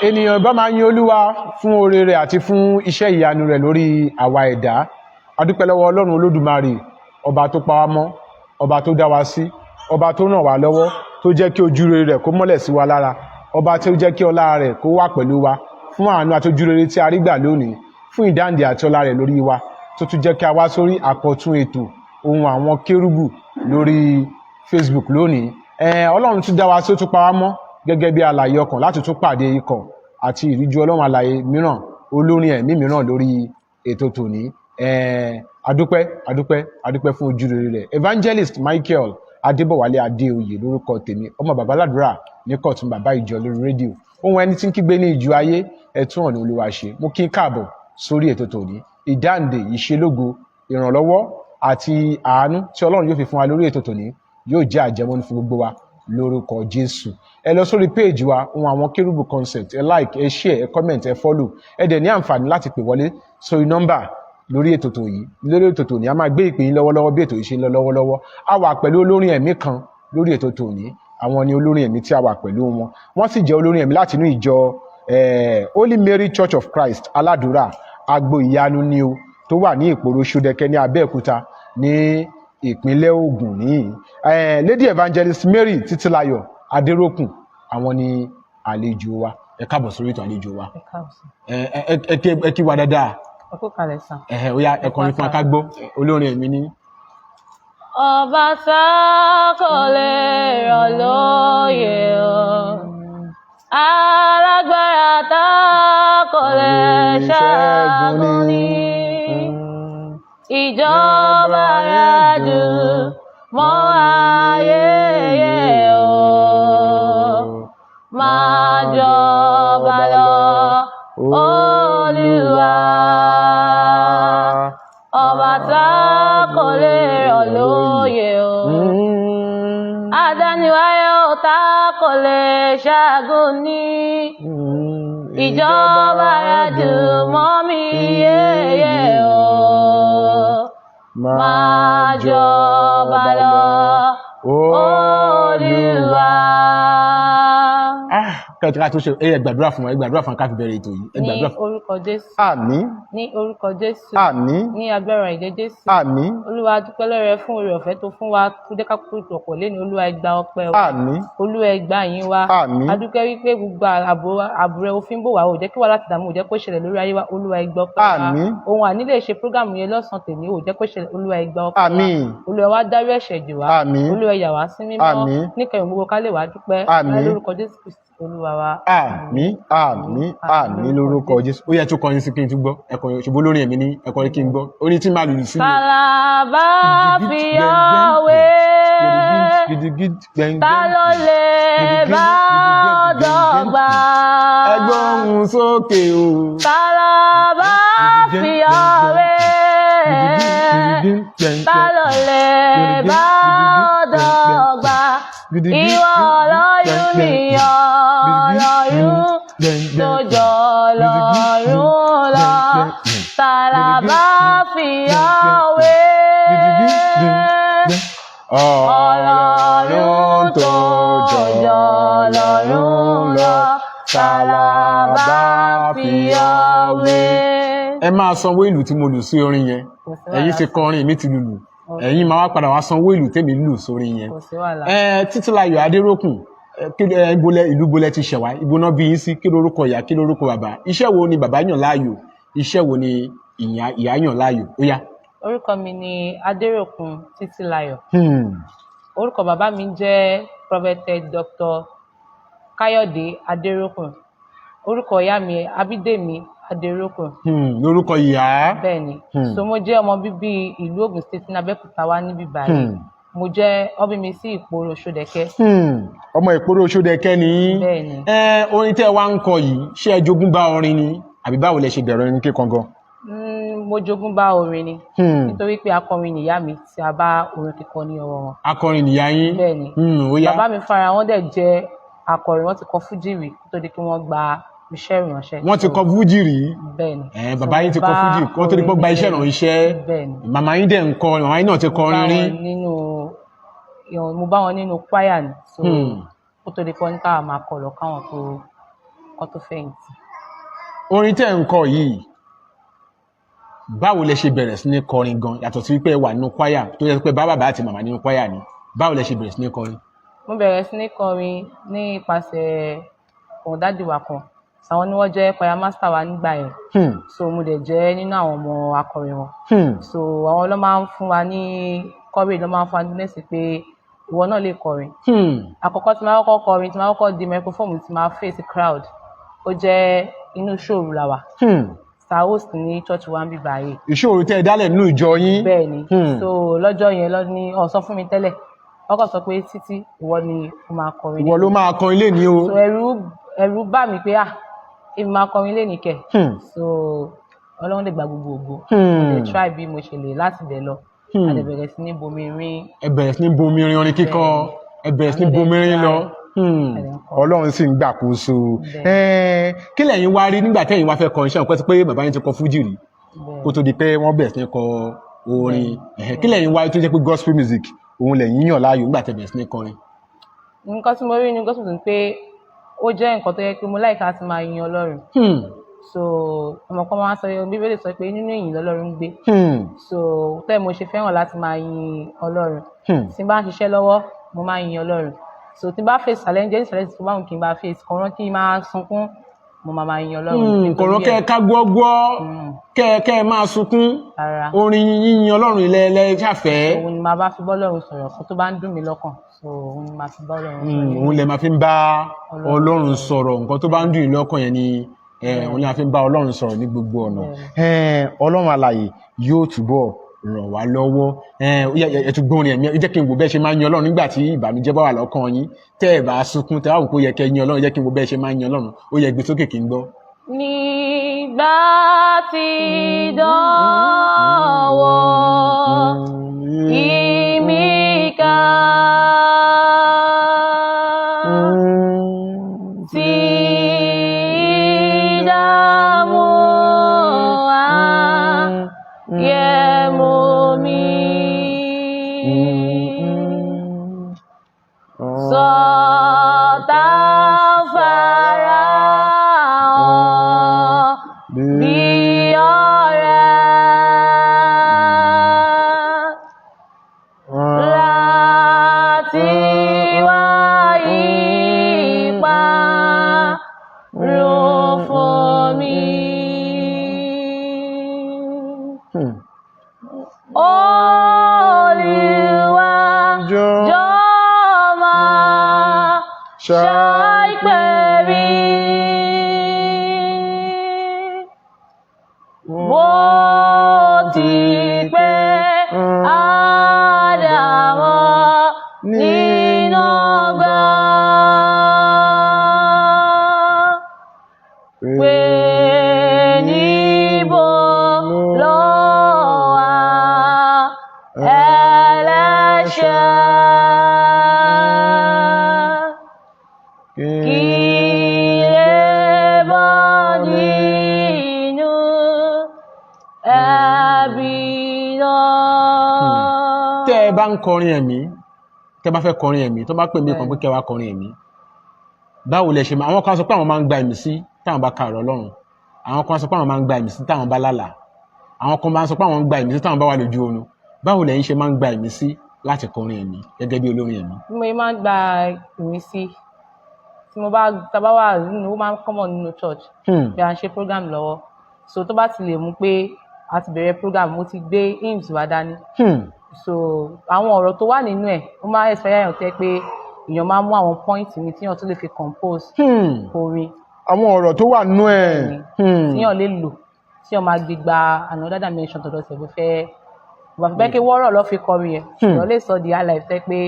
ènìyàn bá máa yin Olúwa fún oore rẹ̀ àti fún iṣẹ́ ìyanu rẹ̀ lórí àwa ẹ̀dá. A dúpẹ́ lọ́wọ́ Ọlọ́run Olódùmarè, ọba tó pa wá mọ́, ọba tó dá wa sí, ọba tó ràn wá lọ́wọ́, tó jẹ́ kí ojú rere rẹ̀ kó mọ́lẹ̀ sí wa lára, ọba tó jẹ́ kí ọlá rẹ̀ kó wà pẹ̀lú wa, fún àánú àti ojú rere tí a rí gbà lónìí, fún ìdáǹdè àti ọlá rẹ̀ lórí wa, tó tún jẹ́ kí a wá sórí àkọ́tún ètò Ohùn Àwọn Kérúbù lórí Facebook lónìí. Ọlọ́run tún dá wa sí, ó tún pa wá mọ́ gẹ́gẹ́ bí alààyè ọkàn láti tún pàdé ikọ̀ àti ìríjú Ọlọ́run alààyè mìíràn, olórin ẹ̀mí mìíràn lórí ètò tòní. Adúpẹ́ fún ojú rere rẹ̀. Evangelist Michael Adébọ̀wálé Adéoyè lórúkọ tèmi, ọmọ bàbá ládùúrà ní kọ̀tún bàbá ìjọ lórí rédíò. Ohun ẹni tí ń kígbe ní ìjù ayé, ẹ̀tún ọ̀nà Olúwa ṣe. Mo kí n káàbọ̀ sórí ètò tòní. Ìdáǹdè, ìṣelógo, ìrànlọ́wọ́ àti àánú tí Ọlọ́run yóò fi fún wa lórí ètò tòní yóò jẹ́ àjẹmọ́nú fún gbogbo wa lórúkọ Jésù. Ẹ lọ sórí péèjì wa Ohùn Àwọn Kérúbù concept, ẹ like, ẹ share, ẹ comment, ẹ follow. Ẹ dẹ̀ ní àǹfààní láti pè wọlé sórí nọ́mbà lórí ètò tòní. Lórí ètò tòní a máa gbé ìpè yín lọ́wọ́lọ́wọ́ bí ètò yìí ṣe ń lọ lọ́wọ́lọ́wọ́. A wà pẹ̀lú olórin ẹ̀mí kan lórí ètò tòní. Àwọn ni olórin ẹ̀mí tí a wà pẹ̀lú wọn. Wọ́n sì jẹ́ olórin ẹ̀mí láti inú ìjọ Holy Mary Church of Christ Aládùúrà Agbo Ìyanu ni o, tó wà ní Ìpòrò Ṣódẹkẹ ní Abẹ́òkúta ní ìpínlẹ̀ Ògùn ní. Lady Evangelist Mary Títílayọ̀ Adérókùn, àwọn ni àlejò wa. Ẹ káàbọ̀ sórí ètò àlejò wa. Ẹ kí wa dáadáa. Ọkọ kalẹ̀ sàn. Ó yá, ẹ kọrin fún akágbó, olórin ẹ̀mí ní. Ọba tá kò lè rọ̀ lóyè o, alágbára tá kò lè ṣẹ́gun ní. Ìjọba rẹ̀ dùn mọ́ ayé o, máa jọba lọ Olúwa. Ọba tá kò lè rọ̀ lóyè o, adániwáyé o tá kò lè ṣẹ́gun ní. Ìjọba rẹ̀ dùn mọ́ mi yéye o, máa jọba lọ Olúwa. Kẹ́ẹ̀tì tó ṣe ẹ gbàdúrà fún wa, ẹ gbàdúrà fún wa ká fi bẹ̀rẹ̀ ètò yìí. Ní orúkọ Jésù. Àmín. Ní orúkọ Jésù. Àmín. Ní agbára ẹ̀jẹ̀ Jésù. Àmín. Olúwa dúpẹ́ lọ́rẹ fún oore ọ̀fẹ́ tó fún wa tó jẹ́ ká kó ìpọ̀pọ̀ lé ní. Olúwa ẹ gba ọpẹ́ wa. Àmín. Olúwa ẹ gba ìyìn wa. Àmín. A dúpẹ́ wípé gbogbo ààbò rẹ òfin bò wá, ò jẹ́ kí wà láti dààmú, ò jẹ́ kó ṣẹlẹ̀ lórí ayé wa. Olúwa ẹ gba ọpẹ́ wa. Àmín. Ohun àní lè ṣe prógámù yẹn lọ́sàn-án tèmi, ò jẹ́ kó ṣẹlẹ̀. Olúwa ẹ gba ọpẹ́ wa. Àmín. Olúwa wá dárí ẹ̀ṣẹ̀ jì wá. Àmín. Olúwa yà wá sí mímọ́. Àmín. Níkẹyìn gbogbo ká lè wá dúpẹ́. Àmín. Lórúkọ Jésù Kristi Olúwa wa. Àmín. Àmín. Àmín lórúkọ Jésù. Ó yẹ tó kọrin sí kí n tún gbọ́. Ẹ kọrin, ṣùgbọ́n olórin ẹ̀mí ní ẹ kọrin kí n gbọ́. Orin tí máa lùlù sí mi. Kàlàbá fi ọ̀wé, ta ló lè bá ọ dọ́gba? Ẹ gbóhùn sókè o. Kàlàbá fi ọ̀wé, ta ló lè bá ọ dọ́gba? Ìwọ Ọlọ́run ni Ọlọ́run tó jọ Ọlọ́run lọ. Kàlàbá fi ọ̀wé, Ọlọ́run tó jọ Ọlọ́run lọ. Kàlàbá fi ọ̀wé. Ẹ máa sanwó ìlù tí mo lù sí orin yẹn. Ẹ̀yin ti kọrin, èmi ti lùlù. Ẹ̀yin máa wá padà wá sanwó ìlù tèmi lù sórí yẹn. Títílayọ̀ Adérókùn, ìlú bolẹ̀ ti ṣẹ̀wá, ibo náà bí yín sí, kí lórúkọ ìyá, kí lórúkọ bàbá? Iṣẹ́ wo ni bàbá yàn láàyò? Iṣẹ́ wo ni ìyá yàn láàyò? Ó yá. Orúkọ mi ni Adérókùn Títílayọ̀. Orúkọ bàbá mi jẹ́ Prophet Dr. Káyọ̀dé Adérókùn. Orúkọ ìyá mi Abídèmí Adérókùn. Lórúkọ ìyá. Bẹ́ẹ̀ni. So mo jẹ́ ọmọ bíbí ìlú Ògùn State ní Abẹ́òkúta wá níbí báyìí. Mo jẹ́ ọbí mi sí Ìpòrò Ṣódẹkẹ. Ọmọ Ìpòrò Ṣódẹkẹ ni. Bẹ́ẹ̀ni. Orin tẹ́ wá ń kọ yìí, ṣé ẹ jogún bá orin ni? Àbí báwo lẹ ṣe bẹ̀rẹ̀ orin kíkọ gan? Mo jogún bá orin ni. Nítorí pé akọrin nìyá mi tí a bá orin kíkọ ní ọwọ́ wọn. Akọrin nìyá yín? Bẹ́ẹ̀ni. Ó yá. Bàbá mi fara wọn dẹ̀ jẹ́ akọrin, wọ́n ti kọ fújì rí tó di kí wọ́n gba iṣẹ́ ìránṣẹ́. Wọ́n ti kọ fújì rí? Bẹ́ẹ̀ni. Bàbá yín ti kọ fújì kó tó di pé gba iṣẹ́ ìránṣẹ́. Bẹ́ẹ̀ni. Màmá yín dẹ̀ ń kọ, màmá yín náà ti kọrin rí? Mo bá wọn nínú kwaya ni. Kó tó di pé wọ́n ní káwọn máa kọ lọ káwọn tó kan tó fẹ̀yìntì. Orin tẹ́ ń kọ yìí báwo lẹ ṣe bẹ̀rẹ̀ sí ní kọrin gan yàtọ̀ sí wípé ẹ wà nínú kwaya tó yẹ pé bàbá àti màmá nínú kwaya ni báwo lẹ ṣe bẹ̀rẹ̀ sí ní kọrin. Mo bẹ̀rẹ̀ sí ní kọrin ní ipasẹ̀ ọ̀hún dádì wa kan, àwọn ni wọ́n jẹ́ choir master wa nígbà yẹn. So mo dẹ̀ jẹ́ nínú àwọn ọmọ akọrin wọn. So àwọn ló máa ń fún wa ní courage, ló máa ń fún wa ní mẹ́sì pé ìwọ náà lè kọrin. Àkọ́kọ́ tí máa kọ́kọ́ kọrin, tí máa kọ́kọ́ di microphone, tí máa face crowd, ó jẹ́ inú ṣòro la wà. Star host ní church wa ń bí báyìí. Ìṣòro tẹ́ ẹ dálẹ̀ nínú ìjọ yín. Bẹ́ẹ̀ ni. So lọ́jọ́ yẹn ní ó sọ fún mi tẹ́lẹ̀, ọkọ̀ sọ pé Títí ìwọ ni ó máa kọrin. Ìwọ ló máa kọrin lénìí o. So ẹ̀rù bà mí pé èmi máa kọrin lénìí kẹ̀. So Ọlọ́run lè gba gbogbo ògo. Mo lè try bí mo ṣe lè láti bẹ̀ lọ. A lè bẹ̀rẹ̀ sí ní bomi rin. Ẹ bẹ̀rẹ̀ sí ní bomi rin orin kíkọ. Ẹ bẹ̀rẹ̀ sí ní bomi rin lọ. Ọlọ́run sì ń gbàkóso. Kí lẹ̀yin wá rí nígbà tẹ́yin wá fẹ́ kọrin ṣe àwọn pé bàbá yín ti kọ fújì rí kó tó di pé wọ́n bẹ̀rẹ̀ sí ní kọ orin. Kí lẹ̀yin wá rí tó jẹ́ pé gospel music òun lẹ̀yin yàn láàyò nígbà tẹ́ bẹ̀rẹ̀ sí ní kọrin. Nǹkan tí mo rí ní gospel music pé ó jẹ́ nǹkan tó yẹ pé mo láìka láti máa yin Ọlọ́run. So ọmọ kan máa ń sọ Bíbélì sọ pé nínú ìyìn lọ́lọ́run ń gbé. So tẹ́ mo ṣe fẹ́ràn láti máa yin Ọlọ́run. Tí n bá ń ṣiṣẹ́ lọ́wọ́ mo máa yin Ọlọ́run. So tí n bá face challenge tó bá wù kí n bá face kọ̀ọ̀rán kí n máa sunkún mo máa yin Ọlọ́run. Kọ̀ọ̀rán kẹ́ ẹ ká gbọ́gbọ́ kẹ́ ẹ máa sunkún orin yíyin Ọlọ́run ilẹ̀ ṣàfẹ́. Òun ni màá bá fi bọ́ Ọlọ́run sọ̀rọ̀ fún tó bá ń dùn mí lọ́kàn. So òun ni màá fi bọ́ Ọlọ́run sọ̀rọ̀. Òun lẹ máa fi ń bá Ọlọ́run sọ̀rọ̀ nǹkan tó bá ń dùn yín lọ́kàn yẹn ni òun ni a fi ń bá Ọlọ́run sọ̀rọ̀ ní gbogbo ọ̀nà. Ọlọ́run alààyè yóò túbọ̀ ràn wá lọ́wọ́. Ẹ tún gbórin ẹ̀mí jẹ́ kí n wò bẹ́ẹ̀ ṣe máa ń yin Ọlọ́run nígbà tí ìbànújẹ́ bá wà lọ́kàn yín tẹ́ ẹ bá sunkún tẹ́ wá wò pé ó yẹ kẹ́ yin Ọlọ́run jẹ́ kí n wò bẹ́ẹ̀ ṣe máa ń yin Ọlọ́run ó yẹ gbé sókè kí n gbọ́. Nígbà tí dánwò ìmíkà tí ìdààmú ayẹ̀mú mi sọ̀tà farahàn bí ọ̀rẹ́ láti wá ìparun fún mi. Olúwa jọ̀ọ́ máa ṣàìpẹ́ mi. Mo ti pẹ́ àdàmọ̀ nínú ọgbà pé níbo ló wà ẹlẹ́ṣẹ̀ kí lè bọ́ nínú ẹ̀bi náà. Tẹ́ ẹ bá ń kọrin ẹ̀mí tẹ́ bá fẹ́ kọrin ẹ̀mí tó bá pè mí kan pé kẹ́ wá kọrin ẹ̀mí báwo lẹ ṣe máa àwọn kan sọ pé àwọn máa ń gba ìmísí táwọn bá ka ọ̀rọ̀ Ọlọ́run àwọn kan sọ pé àwọn máa ń gba ìmísí táwọn bá lálàá àwọn kan máa ń sọ pé àwọn ń gba ìmísí táwọn bá wà lójú oorun báwo lẹ̀yin ṣe máa ń gba ìmísí láti kọrin ẹ̀mí gẹ́gẹ́ bí olórin ẹ̀mí. Bí mo máa ń gba ìmísí tí mo bá tábà wà nínú ó máa ń common nínú church bí a ń ṣe program lọ́wọ́ so tó bá ti lè mú pé a ti bẹ̀rẹ̀ program mo ti gbé hymns wá dání so àwọn ọ̀rọ̀ tó wà nínú ẹ̀ ó máa ń expire yàn tẹ́ pé èèyàn máa ń mú àwọn point mi tíyàn tó lè fi compose orin. Àwọn ọ̀rọ̀ tó wà nínú ẹ̀ tíyàn lè lò tíyàn máa gbé gba another dimension tọ̀dọ̀ tẹ̀ fẹ́ kí wọ́rọ̀ lọ́ fi kọrin yẹn èèyàn lè sọ di high life tẹ́ pé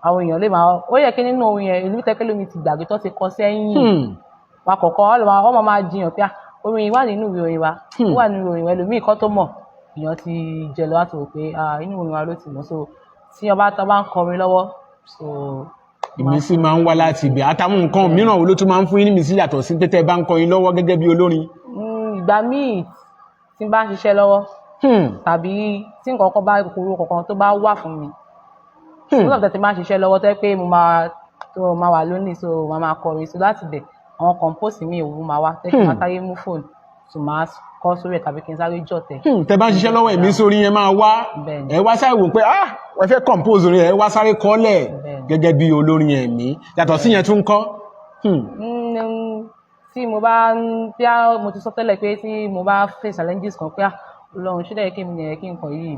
àwọn èèyàn lè máa ó yẹ kí nínú orin yẹn ìlú tẹ́kẹ́ lómi ti gbàgbé tó ti kọ sẹ́yìn wa kọ̀ọ̀kan ọmọ máa jiyàn pé orin yìí wà nínú ìwé orin wa ó wà nínú orin wa ẹlòmíì kan tó mọ̀ èèyàn ti jẹ lọ láti rò pé inú orin wa ló ti mọ̀ so tí ọba tó bá ń kọrin lọ́wọ́ so. Ìmísí máa ń wá láti ibẹ̀ àtàwọn nǹkan mìíràn wo ló tún máa ń fún yín ní ìmísí yàtọ̀ sí tẹ́tẹ́ bá ń kọrin lọ́wọ́ gẹ́gẹ́ bí olórin. Ìgbà míì tí n bá ń ṣiṣẹ́ lọ́wọ́ tàbí tí nǹkan kan bá kúrò kankan tó bá wà fún mi mo sọ tẹ́tẹ́ máa ń ṣiṣẹ́ lọ́wọ́ tẹ́ pé mo máa wà lónìí so màá máa kọrin so láti bẹ̀ àwọn compose mi òwú máa wá tẹ́ kí n máa sáré mú fóònù tó máa kọ́ sórí ẹ̀ tàbí kí n sáré jọ̀ tẹ̀. Tẹ́ bá ń ṣiṣẹ́ lọ́wọ́ ẹ̀mí sórí yẹn máa wá ẹ wá sáré wò pé wọ́n fẹ́ compose orin ẹ wá sáré kọ́lẹ̀ gẹ́gẹ́ bí olórin ẹ̀mí yàtọ̀ sí yẹn tún kọ́. Tí mo bá bí mo ti sọ tẹ́lẹ̀ pé tí mo bá face challenges kan pé Ọlọ́run ṣé dẹ̀ kí mi yẹ kí nǹkan yìí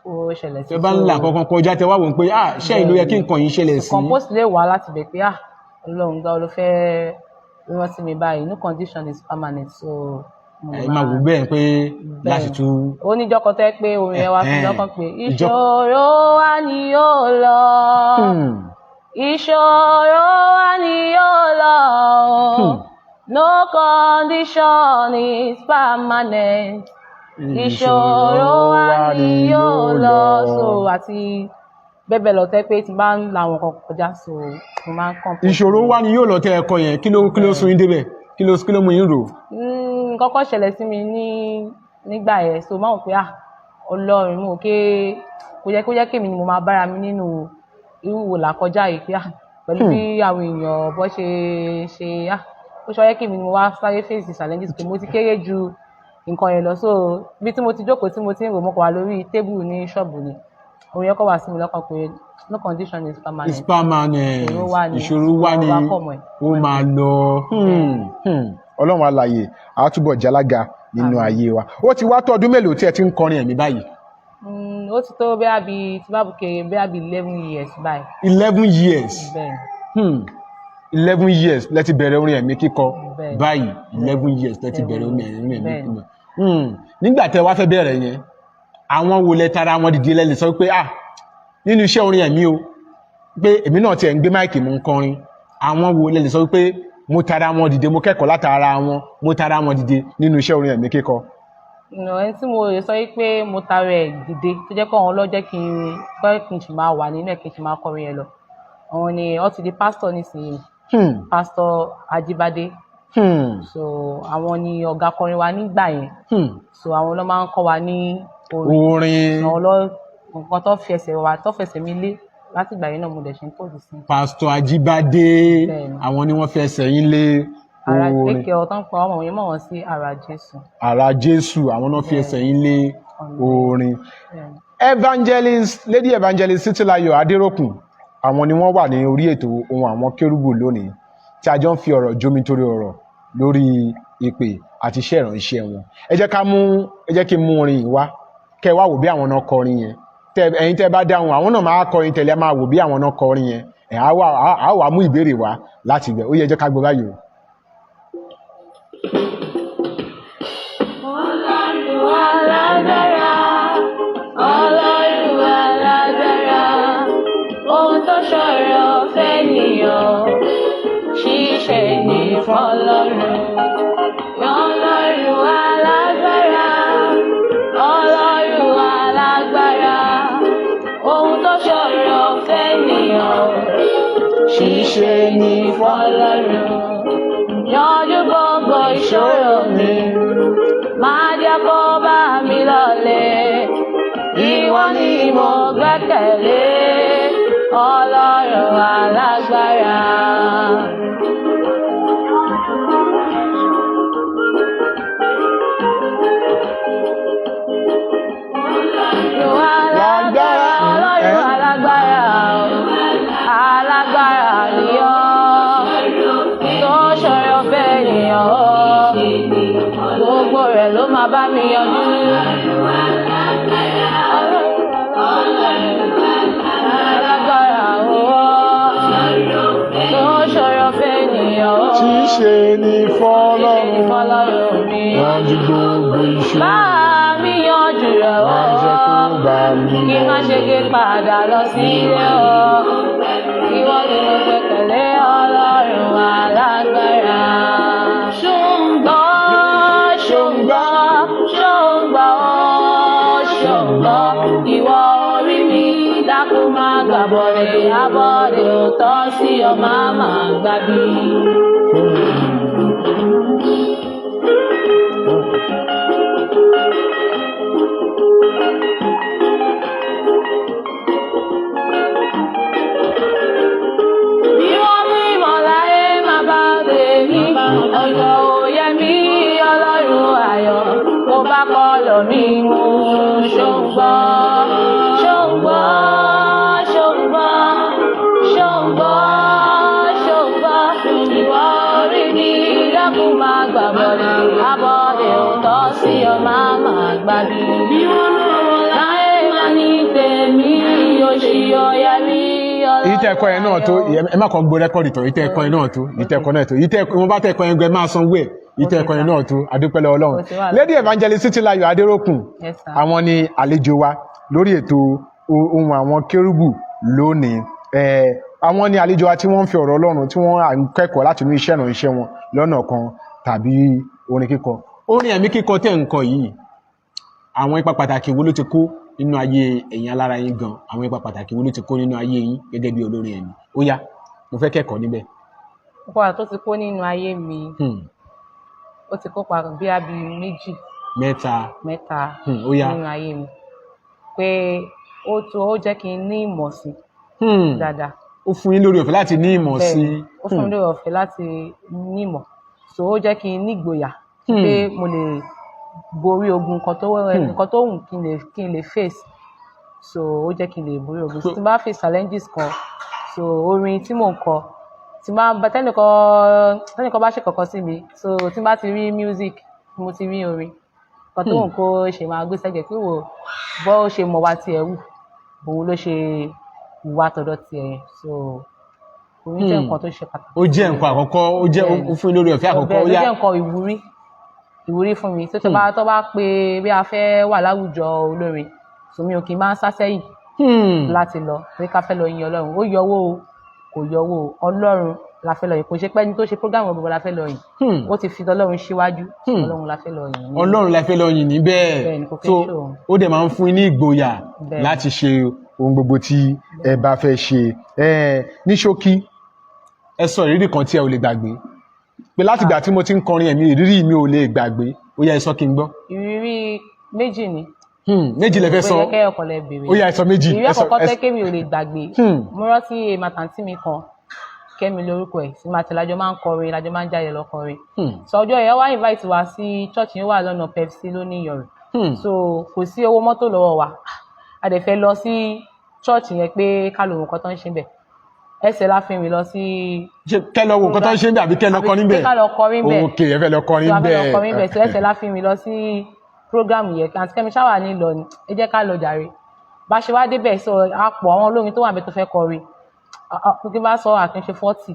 ó ṣẹlẹ̀ sí. ẹ bá ń là kankan kọjá tẹ wá wò pé ṣé ìlú yẹ kí nǹkan yìí ṣẹlẹ̀ sí. compose lè wá láti bẹ̀ pé Ọlọ́run gbá ló fẹ́ rántí mi báyìí no condition is permanent so. ẹ máa wò bẹ́ẹ̀ pé láti tún. ó ní jọ́kọ̀ tẹ́ pé orin ẹ wá fún lọ́kàn pé ìṣòro wa ni yóò lọ ìṣòro wa ni yóò lọ no condition is permanent ìṣòro wa ni yóò lọ so àti bẹ́ẹ̀ lọ tẹ́ pé tí bá ń la àwọn kan kọjá so mo máa ń kàn. ìṣòro wa ni yóò lọ tẹ ẹ̀kọ́ yẹn kí ló sún yín débẹ̀ kí ló mú yín rò. kọ́kọ́ ṣẹlẹ̀ sí mi nígbà yẹn so máa ń pè Ọlọ́run mú kí kó jẹ́ kémi ni mo máa bára mi nínú irú wò làkọjá yìí pé pẹ̀lú bí àwọn èèyàn bọ́ ṣe ó ṣọ́ yẹ kémi ni mo wá sáré face challenges pé mo ti kéré ju nǹkan yẹn lọ so bí tí mo ti jókòó tí mo ti ń rò mọ́kọ̀ wá lórí tébù ní ṣọ́ọ̀bù ni òun yẹn kọ́ wá sí mi lọ́kàn pé no condition is permanent. It's permanent ìṣòro wà ní ó máa lọ. Ọlọ́run alààyè á túbọ̀ jálága nínú ayé wa. Ó ti wá tó ọdún mélòó tí ẹ ti ń kọrin ẹ̀mí báyìí? Ó ti tó bí tí bá bùkẹ́ bí 11 years báyìí. 11 years. Bẹ́ẹ̀. 11 years lẹ ti bẹ̀rẹ̀ orin ẹ̀mí kíkọ báyìí 11 years lẹ ti bẹ̀rẹ̀ orin ẹ̀mí kíkọ. Nígbà tẹ́ wá fẹ́ bẹ̀rẹ̀ yẹn àwọn wo lẹ tara wọn dìde lẹ́lẹ̀ sọ pé nínú iṣẹ́ orin ẹ̀mí o pé èmi náà tiẹ̀ ń gbé máìkì mú ń kọrin àwọn wo lẹ́lẹ̀ sọ pé mo tara wọn dìde mo kẹ́kọ̀ọ́ látara wọn mo tara wọn dìde nínú iṣẹ́ orin ẹ̀mí kíkọ. ẹni tí mo lè sọ pé mo tara ẹ̀ dìde tó jẹ́ kó àwọn ọlọ́jẹ́ kí n sì máa wà nínú ẹ̀ kí n sì máa kọrin ẹ̀ lọ àwọn ni ó ti di pásítọ̀ nísìnyí pásítọ̀ Ajíbádé so àwọn ni ọ̀gá kọrin wa nígbà yẹn so àwọn ló máa ń kọ́ wa ní orin nǹkan tó fẹsẹ̀ mi lé láti ìgbà yẹn náà mo dẹ̀ ṣe ń tọ́jú sí. pásítọ̀ Ajíbádé àwọn ni wọ́n fẹsẹ̀ yín lé ara kéèké ọ̀tán pa ọmọ yẹn mọ̀ wọ́n sí ara Jésù. ara Jésù àwọn náà fẹsẹ̀ yín lé orin. Lady Evangelist Títílayọ̀ Adéròkun àwọn ni wọ́n wà ní orí ètò Ohùn Àwọn Kérúbù lónìí tí a jọ ń fi ọ̀rọ̀ jómitóró ọ̀rọ̀ lórí ìpè àti iṣẹ́ ìránṣẹ́ wọn. ẹ jẹ́ kí n mú orin yìí wá kẹ́ wá wò bí àwọn náà kọrin yẹn ẹ̀yin tẹ́ bá dáhùn àwọn náà máa kọrin tẹ̀lé máa wò bí àwọn náà kọrin yẹn á wà mú ìbéèrè wá láti ibẹ̀ ó yẹ jẹ́ ká gbọ́ báyìí o. Ọlọ́run alágbára ohun tó ṣòro fẹ́nìyàn ṣíṣe ní fọ́lọ́run. Ọlọ́run alágbára Ọlọ́run alágbára ohun tó ṣòro fẹ́nìyàn ṣíṣe ní fọ́lọ́run. Yanjú gbogbo ìṣòro mi máa jẹ́ kó bá mi lọ́lẹ̀. Ìwọ ni mo gbẹ́kẹ̀lé Ọlọ́run alágbára. Ọlọ́run alágbára alágbára ni ọ́ tó ṣòro fẹ́nìyàn gbogbo rẹ̀ ló máa bá mi yanjú. Ṣíṣe ní fọ́lọ́run mi yanjú gbogbo ìṣòro. Bá mi yanjú rẹ̀ o, kí má ṣe ké padà lọ sílé o. Ìwọ ni mo gbẹ́kẹ̀lé Ọlọ́run alágbára. Ṣùgbọ́n ìwọ orí mi dákun má gbàbọ̀dẹ̀ abọ́dẹ̀ ò tọ́ sí ọ máa gbàbí. Bí wọ́n mú ìmọ̀láyé má bá tèmi gbàbọ̀dé abọ́dé ò tọ́ sí ọ máa máa gbàbí. láyé máa ní tèmi oṣù ọ̀yà rí ọlọ́run. èyí tẹ́ ẹ̀kọ́ yẹn náà tó ẹ má kàn gbọ́ rẹ́kọ̀dì tán èyí tẹ́ ẹ̀kọ́ yẹn náà tó èyí tẹ́ ẹ̀kọ́ náà tó èyí tẹ́ wọ́n bá tẹ́ ẹ̀kọ́ yẹn gbẹ máa sanwó ẹ̀ èyí tẹ́ ẹ̀kọ́ yẹn náà tó adúpẹ́lẹ́ Ọlọ́run. Lady Evangelist Títílayọ̀ Adérókùn àwọn ni àlejò wa lórí ètò ohùn àwọn kérúbù lónìí. Àwọn ni àlejò wa tí wọ́n ń fi ọ̀rọ̀ Ọlọ́run tí wọ́n ń kẹ́kọ̀ọ́ láti inú iṣẹ́ ìránṣẹ́ wọn lọ́nà kan tàbí orin kíkọ. Orin ẹ̀mí kíkọ tẹ́ ń kọ yìí àwọn ipa pàtàkì wo ló ti kó nínú ayé ẹ̀yin alára yín gan, àwọn ipa pàtàkì wo ló ti kó nínú ayé yín gẹ́gẹ́ bí olórin ẹ̀mí? Ó yá, mo fẹ́ kẹ́kọ̀ọ́ níbẹ̀. Ipa tó ti kó nínú ayé mi ó ti kópa bí abí méjì mẹ́ta ó yá nínú ayé mi pé ó jẹ́ kí n ní ìmọ̀ sí dáadáa. Ó fún yín lórí ọ̀fẹ́ láti ní ìmọ̀ sí. Ó fún mi lórí ọ̀fẹ́ láti ní ìmọ̀, so ó jẹ́ kí n ní ìgboyà pé mo lè borí ogun nǹkan tó wù kí n lè face, so ó jẹ́ kí n lè borí ogun. Tí n bá face challenges kan, so orin tí mò ń kọ tí máa bá tẹ́nìkan bá ṣe kankan sí mi, so tí n bá ti rí music mo ti rí orin kan tó wù kó ṣe máa gbé sẹ́gbẹ̀ẹ́ pé wò bọ́ ó ṣe mọ̀ wá tiẹ̀ wù òun ló ṣe wà tọ̀dọ̀ tiẹ̀ yẹn, so orin jẹ́ nǹkan tó ṣe pàtàkì. Ó jẹ́ nǹkan àkọ́kọ́, ó fún lórí ọ̀fẹ́ àkọ́kọ́. Ó jẹ́ nǹkan ìwúrí fún mi tó bá pé bí a fẹ́ wà láwùjọ olórin, so mi ò kì í máa ń sá sẹ́yìn láti lọ pé ká fẹ́ lọ yin Ọlọ́run. Ó yọwọ́ o kò yọwọ́ o, Ọlọ́run la fẹ́ lọ yìn, kò ṣe pé ẹni tó ṣe program gbogbo la fẹ́ lọ yìn, ó ti fi Ọlọ́run síwájú, Ọlọ́run la fẹ́ lọ yìn. Ọlọ́run la fẹ́ lọ yìn níbẹ̀, so ó dẹ̀ máa ń fún ní ìgboyà láti ṣe ohun gbogbo tí ẹ bá fẹ́ ṣe. Ní ṣókí ẹ sọ ìrírí kan tí ẹ ò lè gbàgbé, pé láti ìgbà tí mo ti ń kọrin ẹ̀mí ìrírí mi ò lè gbàgbé, ó yá ẹ sọ kí n gbọ́. Ìrírí méjì ni. Méjì lẹ fẹ́ sọ, ó yá ẹ sọ méjì. Ìrírí àkọ́kọ́ tẹ́ kémi ò lè gbàgbé, mo rántí màtàntí mi kan, Kẹ́mi lórúkọ ẹ̀, tí màtí lájọ máa ń kọrin, lájọ máa ń jáde lọ kọrin. So ọjọ́ yẹn wá invite wa sí church yẹn wà lọ́nà Pepsi lóní Ìyọ̀rìn, so kò sí owó mọ́tò lọ́wọ́ wa, a dẹ̀ fẹ́ lọ sí church yẹn pé ká lò nǹkan tó ń ṣe bẹ̀. Ẹsẹ̀ la fi rìn lọ sí. Kẹ́ lọ wo nǹkan tó ń ṣe bẹ̀ àbí kẹ́ lọ kọrin bẹ̀? Ká lọ kọrin bẹ̀. Ok, ẹ fẹ́ lọ kọrin bẹ̀. So ẹsẹ̀ la fi rìn lọ sí program yẹn, àti Kẹ́mi ṣáwà ní lọ ni, ẹ jẹ́ ká lọ jàre. Bá ṣe wá débẹ̀, so àpò àwọn olórin tó wà níbẹ̀ tó fẹ́ kọrin, kí bá sọ àkínṣe 40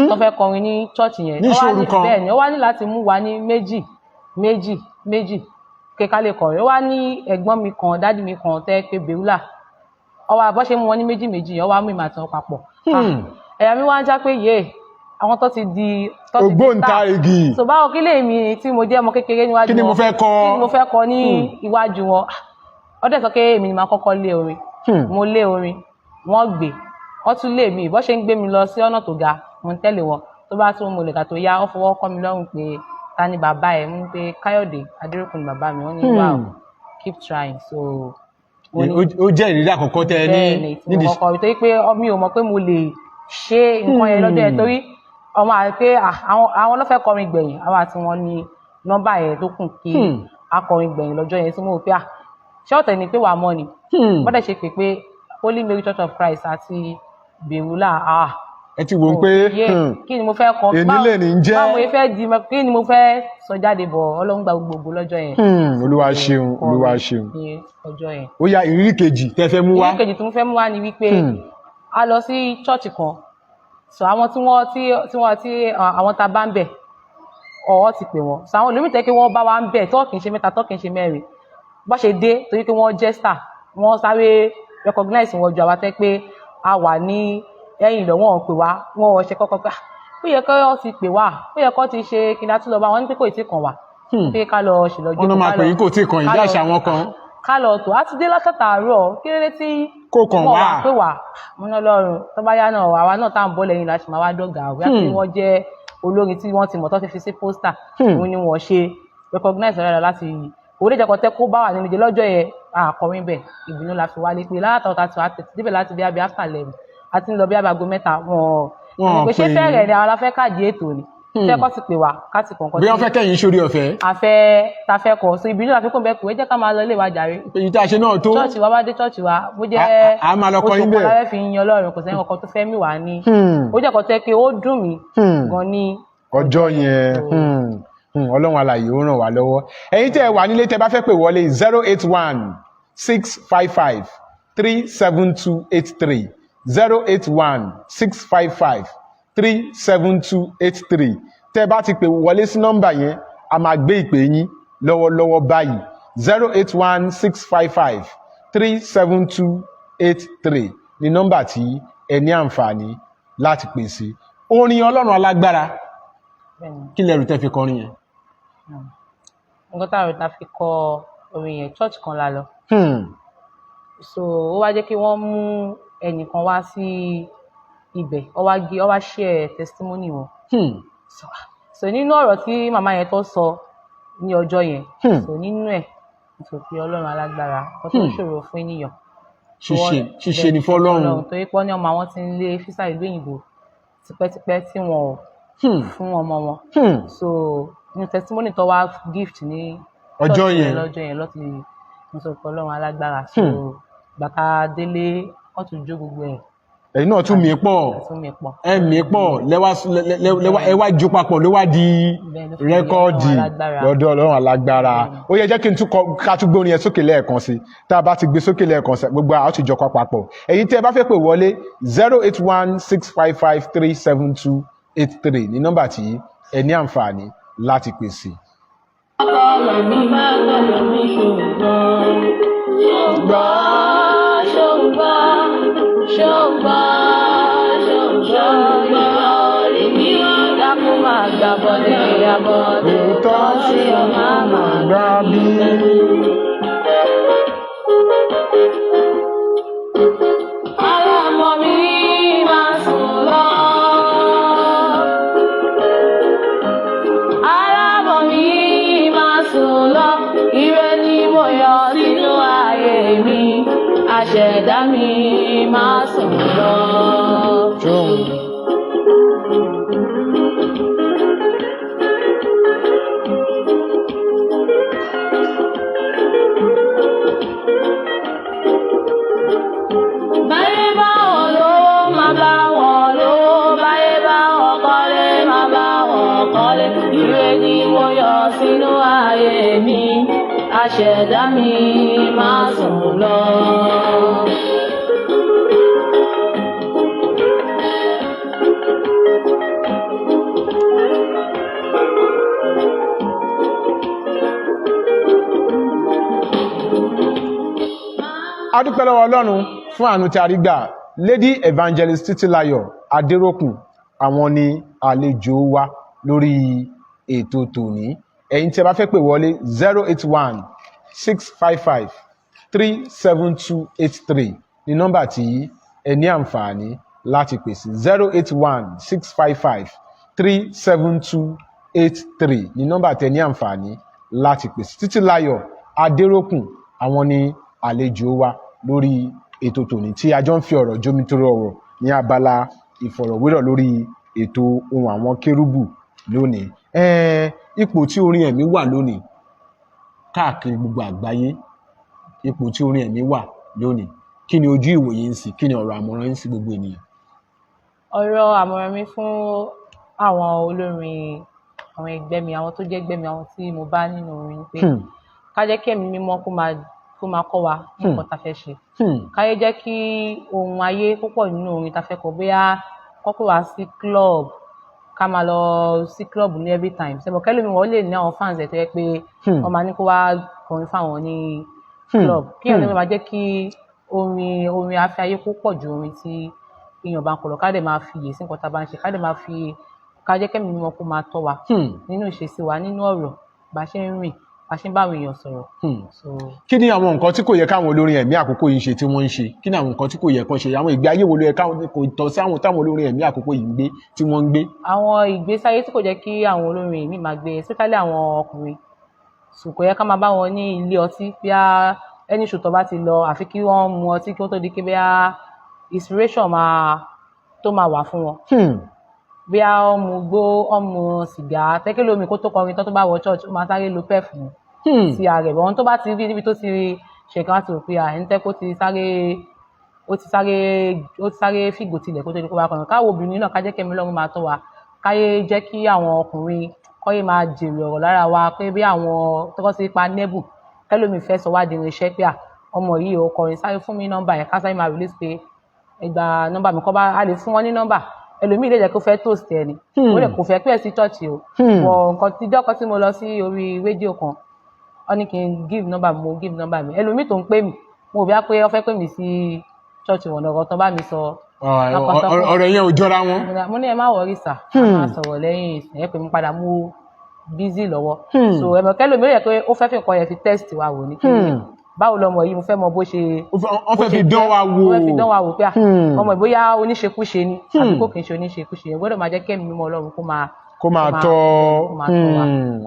tó fẹ́ kọrin ní church yẹn. Ní ìṣòro kan. Bẹ́ẹ̀ ni ó wá ní láti mú wa ní méjì kéka lè kọrin. Ó wá ní ẹ̀gbọ́n mi kan, dádì mi kan tẹ́ pé Bèúlà, ọwọ́ àbọ̀ ṣe mú wọn ní méjì, ó wá mú ìmọ̀ àtàn papọ̀. Ẹ̀yà mi wá ń já pé àwọn tó ti di ògbóǹtarìgì. So báwo kí lèmi tí mo jẹ́ ọmọ kékeré níwájú wọn, kí ni mo fẹ́ kọ ní iwájú wọn. Ó dẹ̀ sọ pé èmi ni màá kọ́kọ́ lé orin, mo lé orin, wọ́n gbé, wọ́n tún lé mi, bó ṣe ń gbé mi lọ sí ọ̀nà tó ga, mo ń tẹ̀lé wọn, tó bá tún mo lè gà tó yá, ó fọwọ́ kọ́ mi lọ́rùn pé ta ni bàbá ẹ̀, mú pé Káyọ̀dé Adérókùn ni bàbá mi, wọ́n ní wow, keep trying. So ó jẹ́ ìrírí àkọ́kọ́ tẹ́ ẹ ní nídìí kọ́kọ́, torí pé mi ò mọ̀ pé mo lè ṣe nǹkan yẹn lọ́jọ́ yẹn, torí ọmọ àti pé àwọn ló fẹ́ kọrin gbẹ̀yìn, àwọn àti wọn ní nọ́mbà yẹn tó kù kí akọrin gbẹ̀yìn lọ́jọ́ yẹn, tí mo rò pé ṣé ọ̀tẹ̀ ni pé wà á mọ́ ni, bọ́dẹ̀ ṣe pé Holy Mary Church of Christ àti Bèúlà, ẹ ti wò ó pé kí ni mo fẹ́ kọ, ènìlẹ̀ ní jẹ́, báwo mo fẹ́ di, kí ni mo fẹ́ sọ jáde bọ̀, Ọlọ́run gba gbogbo lọ́jọ́ yẹn. Olúwa ṣeun, Olúwa ṣeun. Ọjọ́ yẹn. Ó yá ìrírí kejì tẹ́ fẹ́ mú wá. Ìrírí kejì tí mo fẹ́ mú wá ni wípé a lọ sí church kan, so àwọn àwọn tá a bá ń bẹ̀ ọ̀wọ́ ti pè wọ́n, so àwọn olómìtẹ́ kí wọ́n bá wa ń bẹ̀ tó kì í ṣe mẹ́ta tó kì í ṣe mẹ́rin, bá ṣe dé torí pé wọ́n jẹ́ star, wọ́n sáré recognize wọn ju àwa tẹ́ pé a wà ní ẹ̀yìn lọ, wọ́n pè wá, wọ́n ṣe kọ́kọ́ pé ó yẹ kó ti pè wá, ó yẹ kó ti ṣe kí n dá tún lọ bá wọn ní pé kò tí kàn wá, pé ká lọ ṣèlọ́jọ́. Wọ́n máa pè yín kò tí kàn yín bí àṣà wọn kan. Ká lọ tó, a ti dé látàtàárọ̀, kí ló dé tí kò kàn wá pé wà mo ní Ọlọ́run tó bá yá náà àwa náà tá à ń bọ́ lẹ́yìn láti máa wá dọ̀gà òwe àti wọ́n jẹ́ olórin tí wọ́n ti mọ̀ tó ti fi sí pósítà, òun ni wọ́n ṣe recognize rẹ̀ láti òde jẹ́kọ̀ tẹ́ kó bá wà nínú ìjẹ́ lọ́jọ́ yẹn àkọrin bẹ̀, ìbínú la fi wálé pé látàwọn tá a ti wá tètè débẹ̀ láti bí abẹ́ after 11 àti ń lọ bí abẹ́ aago 3 wọn pé ṣé fẹ́rẹ̀ ni àwọn aláfẹ́ káàdì ètò ni tẹ́kọ̀ sì pè wá ká ti kọ̀ọ̀kan bí wọ́n fẹ́ kẹ́yìn sórí ọ̀fẹ́ ta fẹ́ kọ̀, so ìbínú la fi kún bẹ́ẹ̀ pé jẹ́ ká máa lọ ilé wa jàre. èyí tá a ṣe náà tó chọ́ọ̀chì wa bá dé chọ́ọ̀chì wa bó jẹ́ oṣù kan lábẹ́ fi yan Ọlọ́run, kò sẹ́yìn kankan tó fẹ́ mí wá ní ó jẹ́ kan tẹ́ pé ó dùn mí gan ní ọjọ́ yẹn. Ọlọ́run alààyè ó ràn wá lọ́wọ́. Ẹ̀yin tẹ́ ẹ wà nílé tẹ́ bá fẹ́ pè wọlé 081-655-37283 081-655-37283 tẹ́ bá ti pè wọlé sí nọ́mbà yẹn a máa gbé ìpè yín lọ́wọ́lọ́wọ́ báyìí 081-655-37283 ní nọ́mbà tí ẹ ní àǹfààní láti pè sí. Orin Ọlọ́run alágbára kí lẹ́rù tẹ́ fi kọrin yẹn? Nǹkan tá a rò ta fi kọ orin yẹn church kan la lọ. So ó wá jẹ́ kí wọ́n mú ẹnìkan wá sí ibẹ̀ ó wá share testimony wọn. So nínú ọ̀rọ̀ tí màmá yẹn tó sọ ní ọjọ́ yẹn so nínú ẹ̀ nítorí pé Ọlọ́run alágbára kò tó ṣòro fún ènìyàn. Ṣíṣe ni fọ́lọ́run. Torí pé ní ọmọ àwọn ti ń lé físà ìlú òyìnbó tipẹ́tipẹ́ tí wọn ò fún ọmọ wọn. So ní testimony tó wá gift ní ọjọ́ yẹn lọ́ti nítorí pé Ọlọ́run alágbára. So bàtà délé wọ́n tún jó gbogbo ẹ̀. Ẹ̀yin náà tún mí pọ̀ ẹ mí pọ̀ ẹ wá jó papọ̀ ló wá di rẹ́kọ́ọ̀dì lọ́dọ̀ Ọlọ́run alágbára. Ó yẹ jẹ́ kí n ká tún gbórin yẹn sókè lẹ́ẹ̀kan sí. Tá a bá ti gbé sókè lẹ́ẹ̀kan sí gbogbo àwọn àtijọ́ kọ papọ̀. Ẹ̀yin tẹ́ ẹ bá fẹ́ pè wọlé 081-655-37283 ní nọ́mbà tí ẹ ní àǹfààní láti pè sí. Àṣẹ̀dá mi máa sùn lọ. Báyé bá wọn lówó, máa bá wọn lówó. Báyé bá wọn kọ́lé, máa bá wọn kọ́lé. Ire ni mo yọ sínú ayé mi. Àṣẹ̀dá mi máa sùn lọ. A dúpẹ́ lọ́wọ́ Ọlọ́run fún àánú tí a rí gbà. Lady Evangelist Títílayọ̀ Adéròkun àwọn ni àlejò wa lórí ètò tòní. Ẹ̀yin tí ẹ bá fẹ́ pè wọlé 081-655-37283 ní nọ́mbà tí ẹ ní àǹfààní láti pè sí 081-655-37283 ní nọ́mbà tí ẹ ní àǹfààní láti pè sí. Títílayọ̀ Adéròkun àwọn ni àlejò wa lórí ètò tòní tí a jọ ń fi ọ̀rọ̀ jómitóró ọ̀rọ̀ ní abala ìfọ̀rọ̀wérọ̀ lórí ètò ohùn àwọn kérúbù lónìí. Ipò tí orin ẹ̀mí wà lónìí káàkiri gbogbo àgbáyé, ipò tí orin ẹ̀mí wà lónìí, kí ni ojú ìwòye ń sí, kí ni ọ̀rọ̀ àmọ̀ràn ń sí gbogbo ènìyàn? Ọ̀rọ̀ àmọ̀ràn mi fún àwọn olórin, àwọn ẹgbẹ́ mi, àwọn tó jẹ́ ẹgbẹ́ mi, àwọn tí mo bá nínú orin pé ká jẹ́ kí ẹ̀mí mímọ́ kó máa kọ́ wa nǹkan tá fẹ́ ṣe. Ká yé jẹ́ kí ohun ayé púpọ̀ nínú orin tá fẹ́ kọ bóyá kọ́kọ́ wá sí club ká máa lọ sí club ní every time. Ṣé mo kẹ́lẹ́ mi wọ́n lè ní àwọn fans ẹ̀ tó yẹ pé wọ́n máa ní kó wá kọrin fáwọn ní club. Kí ẹ̀mí mímọ́ máa jẹ́ kí orin afẹ́ ayé púpọ̀ ju orin tí èèyàn bá ń kọ lọ. Ká dẹ̀ máa fi iyè sí nǹkan tá bá ń ṣe. Ká jẹ́ kí ẹ̀mí mímọ́ kó máa tọ́ wa nínú ìṣesí wa, nínú ọ̀rọ̀ bá ṣe ń rìn, bá ṣe ń bá àwọn èèyàn sọ̀rọ̀. Kí ni àwọn nǹkan tí kò yẹ káwọn olórin ẹ̀mí àkókò yìí ṣe tí wọ́n ń ṣe? Kí ni àwọn nǹkan tí kò yẹ kán ṣe? Àwọn ìgbé ayé wo ló yẹ káwọn kò tọ́ sí àwọn táwọn olórin ẹ̀mí àkókò yìí ń gbé tí wọ́n ń gbé? Àwọn ìgbésí ayé tí kò jẹ́ kí àwọn olórin ẹ̀mí máa gbé, especially àwọn ọkùnrin. Kò yẹ ká máa bá wọn ní ilé ọtí bí ẹni ṣòtọ́ bá ti lọ àfi kí wọ́n mu ọtí kí wọ́n tó di pé bí inspiration tó máa wà fún wọn. Bí ọmọ gbó, ọmọ sìgá, tẹ́kẹ́ lómi kó tó kọrin tó bá wọ church ó máa sáré lo perfume sí ara ẹ̀. Bọ́n tó bá ti rí níbi tó ti ṣe kan láti rò pé ẹni tẹ́ kó ti sáré fìgò tilẹ̀ kó tó di kó bá kọrin. Káwọ obìnrin náà ká jẹ́ kẹ́mi lọ́rùn máa tọ́ wa. Káyé jẹ́ kí àwọn ọkùnrin kọ́ yìí máa jèrè ọ̀rọ̀ lára wa pé bí àwọn tọ́kọ́ sí pa nẹ́bù kẹ́lómi fẹ́ sọ wá di irinṣẹ́ pé ọmọ yìí ò kọrin sáré fún mi nọ́mbà yẹn ká sáré máa release pé ẹgbà nọ́mbà mi kọ́ bá a lè fún wọn ní nọ́mbà ẹlòmíì lè jẹ́ kó fẹ́ toast ẹ ni ó lè kó fẹ́ pẹ́ sí chọ́ọ̀chì o wọ nǹkan tíjọ́ tí mo lọ sí orí rédíò kan wọ́n ní kí n give nọ́mbà mi mo give nọ́mbà mi ẹlòmíì tó ń pè mí mo ò bí wá pé ó fẹ́ pè mí sí chọ́ọ̀chì wọn ọ̀rọ̀ tán bá mi sọ ọ̀rọ̀ yẹn ò jọra wọn. mo ní ẹ má wọrí sà máa sọ̀rọ̀ lẹ́yìn ẹ pè mí padà mú busy lọ́wọ́ so ẹ̀mọ̀ kẹ́lòmíì yẹ pé ó fẹ́ fi nǹkan yẹn fi test wa wò ní kí báwo lọmọ yìí mo fẹ́ mọ bó ṣe wọ́n fẹ́ fi dán wa wò wọ́n fẹ́ fi dán wa wò pé ọmọ ìbóyá oníṣekúṣe ni àbí kò kì í ṣe oníṣekúṣe yẹn gbọ́dọ̀ máa jẹ́ kẹ́mi mímọ́ Ọlọ́run kó máa tọ́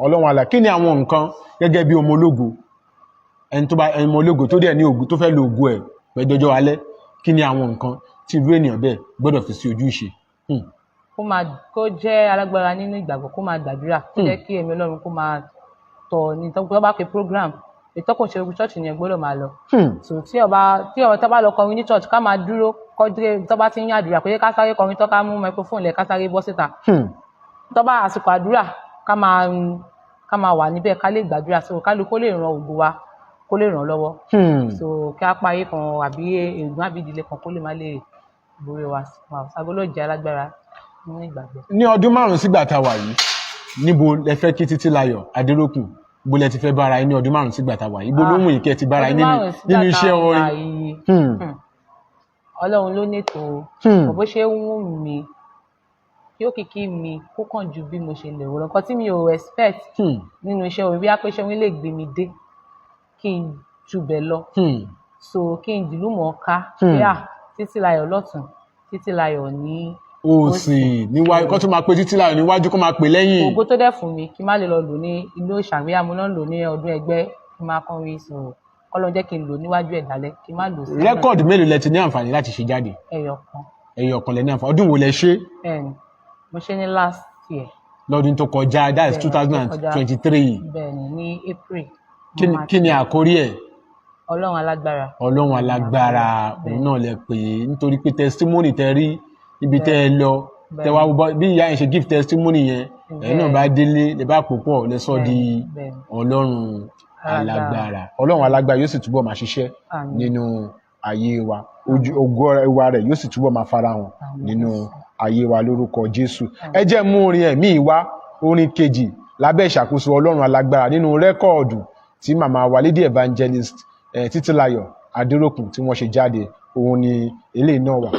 Ọlọ́run àlà kí ni àwọn nǹkan gẹ́gẹ́ bí ọmọ ológo ẹni ọmọ ológo tó dẹ̀ ní ògo tó fẹ́ lo ògo ẹ̀ pẹ́jọjọ́ alẹ́ kí ni àwọn nǹkan tí irú ènìyàn bẹ́ẹ̀ gbọ́dọ̀ fi sí ojú ìṣe. kó jẹ́ alágbára nínú ìgbàgbọ́ kó máa gbàdúrà kó jẹ́ kí ẹ̀mí Ọlọ́run kó máa tọ̀ ní tó bá pe program ìtọ́kùnṣe ogun church yẹn gbọ́dọ̀ máa lọ. so tí ọba tó bá lọ kọrin ní church ká máa dúró kọ́dúré tó bá ti ń yàdúrà kó yẹ ká sáré kọrin tó ká mú microphone lẹ̀ ká sáré bọ́ síta. tó bá àsìkò àdúrà ká máa wà níbẹ̀ ká lè gbàdúrà so kálukú lè ran ògo wa kó lè ràn lọ́wọ́. so kí á parí kan àbí ègún àbí ìdílé kan kó lè má lè borí wa Ṣàngó jẹ́ alágbára nínú ìgbàgbọ́. ní ọdún 5 sígbà tá a wà yìí níbo lẹ fẹ́ kí Títílayọ̀ Adérókùn bó lẹ ti fẹ́ bára yín ní ọdún 5 sígbà tá a wà yìí bó ló mú ìkẹ́ ti bára yín nínú iṣẹ́ orin. Ọlọ́run ló nètò bó ṣe ń wù mí kí òkìkí mi kó kàn ju bí mo ṣe lè wò nǹkan tí mi ò expect nínú iṣẹ́ orin bí apẹ́ṣẹ́ orin lè gbé mi dé kí n jubẹ̀ lọ so kí n dìlú mọ̀ ká pé Títílayọ̀ lọ́tún Títílayọ̀ ní òsì níwájú kó tó máa pe Títílayọ̀ níwájú kó máa pè lẹ́yìn. ògo tó dẹ̀ fún mi kí n má lè lọ lò ní ilé òṣàwíyá mo náà lò ní ọdún ẹgbẹ́ kí n má kọrin sọ̀rọ̀ kọ́lọ́ jẹ́ kí n lò níwájú ẹ̀ dálẹ́ kí n má lò sí. rẹ́kọ̀dì mélòó lẹ ti ní àǹfààní láti ṣe jáde. ẹyọkan lẹ ní àǹfààní ọdún wo lẹ ṣe. bẹ́ẹ̀ni mo ṣe ní last year. lọ́dún tó kọjá that is 2023. bẹ́ẹ̀ni ní April. kí ni àkórí ẹ̀. Ọlọ́run alágbára. Ọlọ́run alágbára òun náà lẹ pè é nítorí pé testimony tẹ rí ibi tẹ ẹ lọ tẹ wá bí ìyá yẹn ṣe give testimony yẹn ẹ̀yin náà bá délé lè bá pòpọ̀ lẹ sọ di Ọlọ́run alágbára. Ọlọ́run alágbára yóò sì túbọ̀ máa ṣiṣẹ́ nínú ayé wa ògo wa rẹ̀ yóò sì túbọ̀ máa farahàn nínú ayé wa lórúkọ Jésù. ẹ jẹ́ mú orin ẹ̀mí wá orin kejì lábẹ́ ìṣàkóso Ọlọ́run alágbára nínú rẹ́kọ̀ọ̀dù tí màmá wa Lady Evangelist Títílayọ̀ Adérókùn tí wọ́n ṣe jáde òun ni eléyìí náà wà.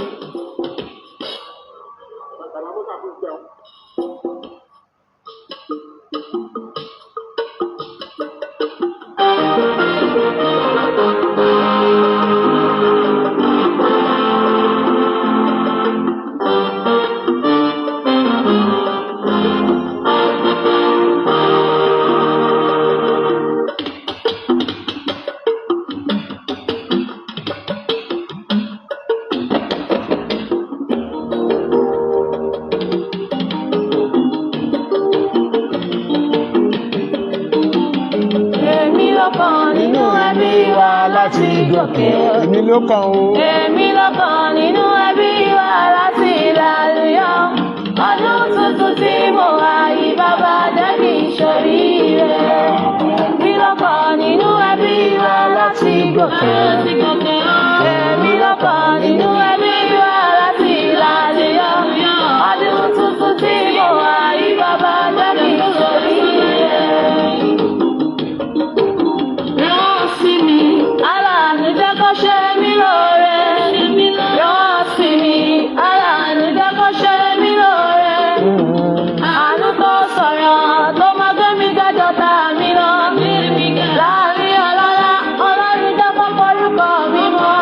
Èmi ló kàn o. Èmi ló kàn nínú ẹbí wa láti lálùyọ. Ọdún tuntun tí mo wá yìí bàbá jẹ́ kí n ṣoríire. Èmi ló kàn nínú ẹbí wa láti gòkè. Èmi ló kàn nínú ẹbí wa láti lálùyọ. Ọdún tuntun tí mo wá yìí bàbá jẹ́ kí n ṣoríire. Ṣe mí lóore, yóò sí mi, aláàánú jẹ́ kó ṣe mí lóore. Àánú tó sọ̀rọ̀ tó máa gbé mi gẹ́jọ́ tá mi lọ. Láàrin ọlọ́lá, Ọlọ́run jẹ́ kó forúkọ mi mọ́.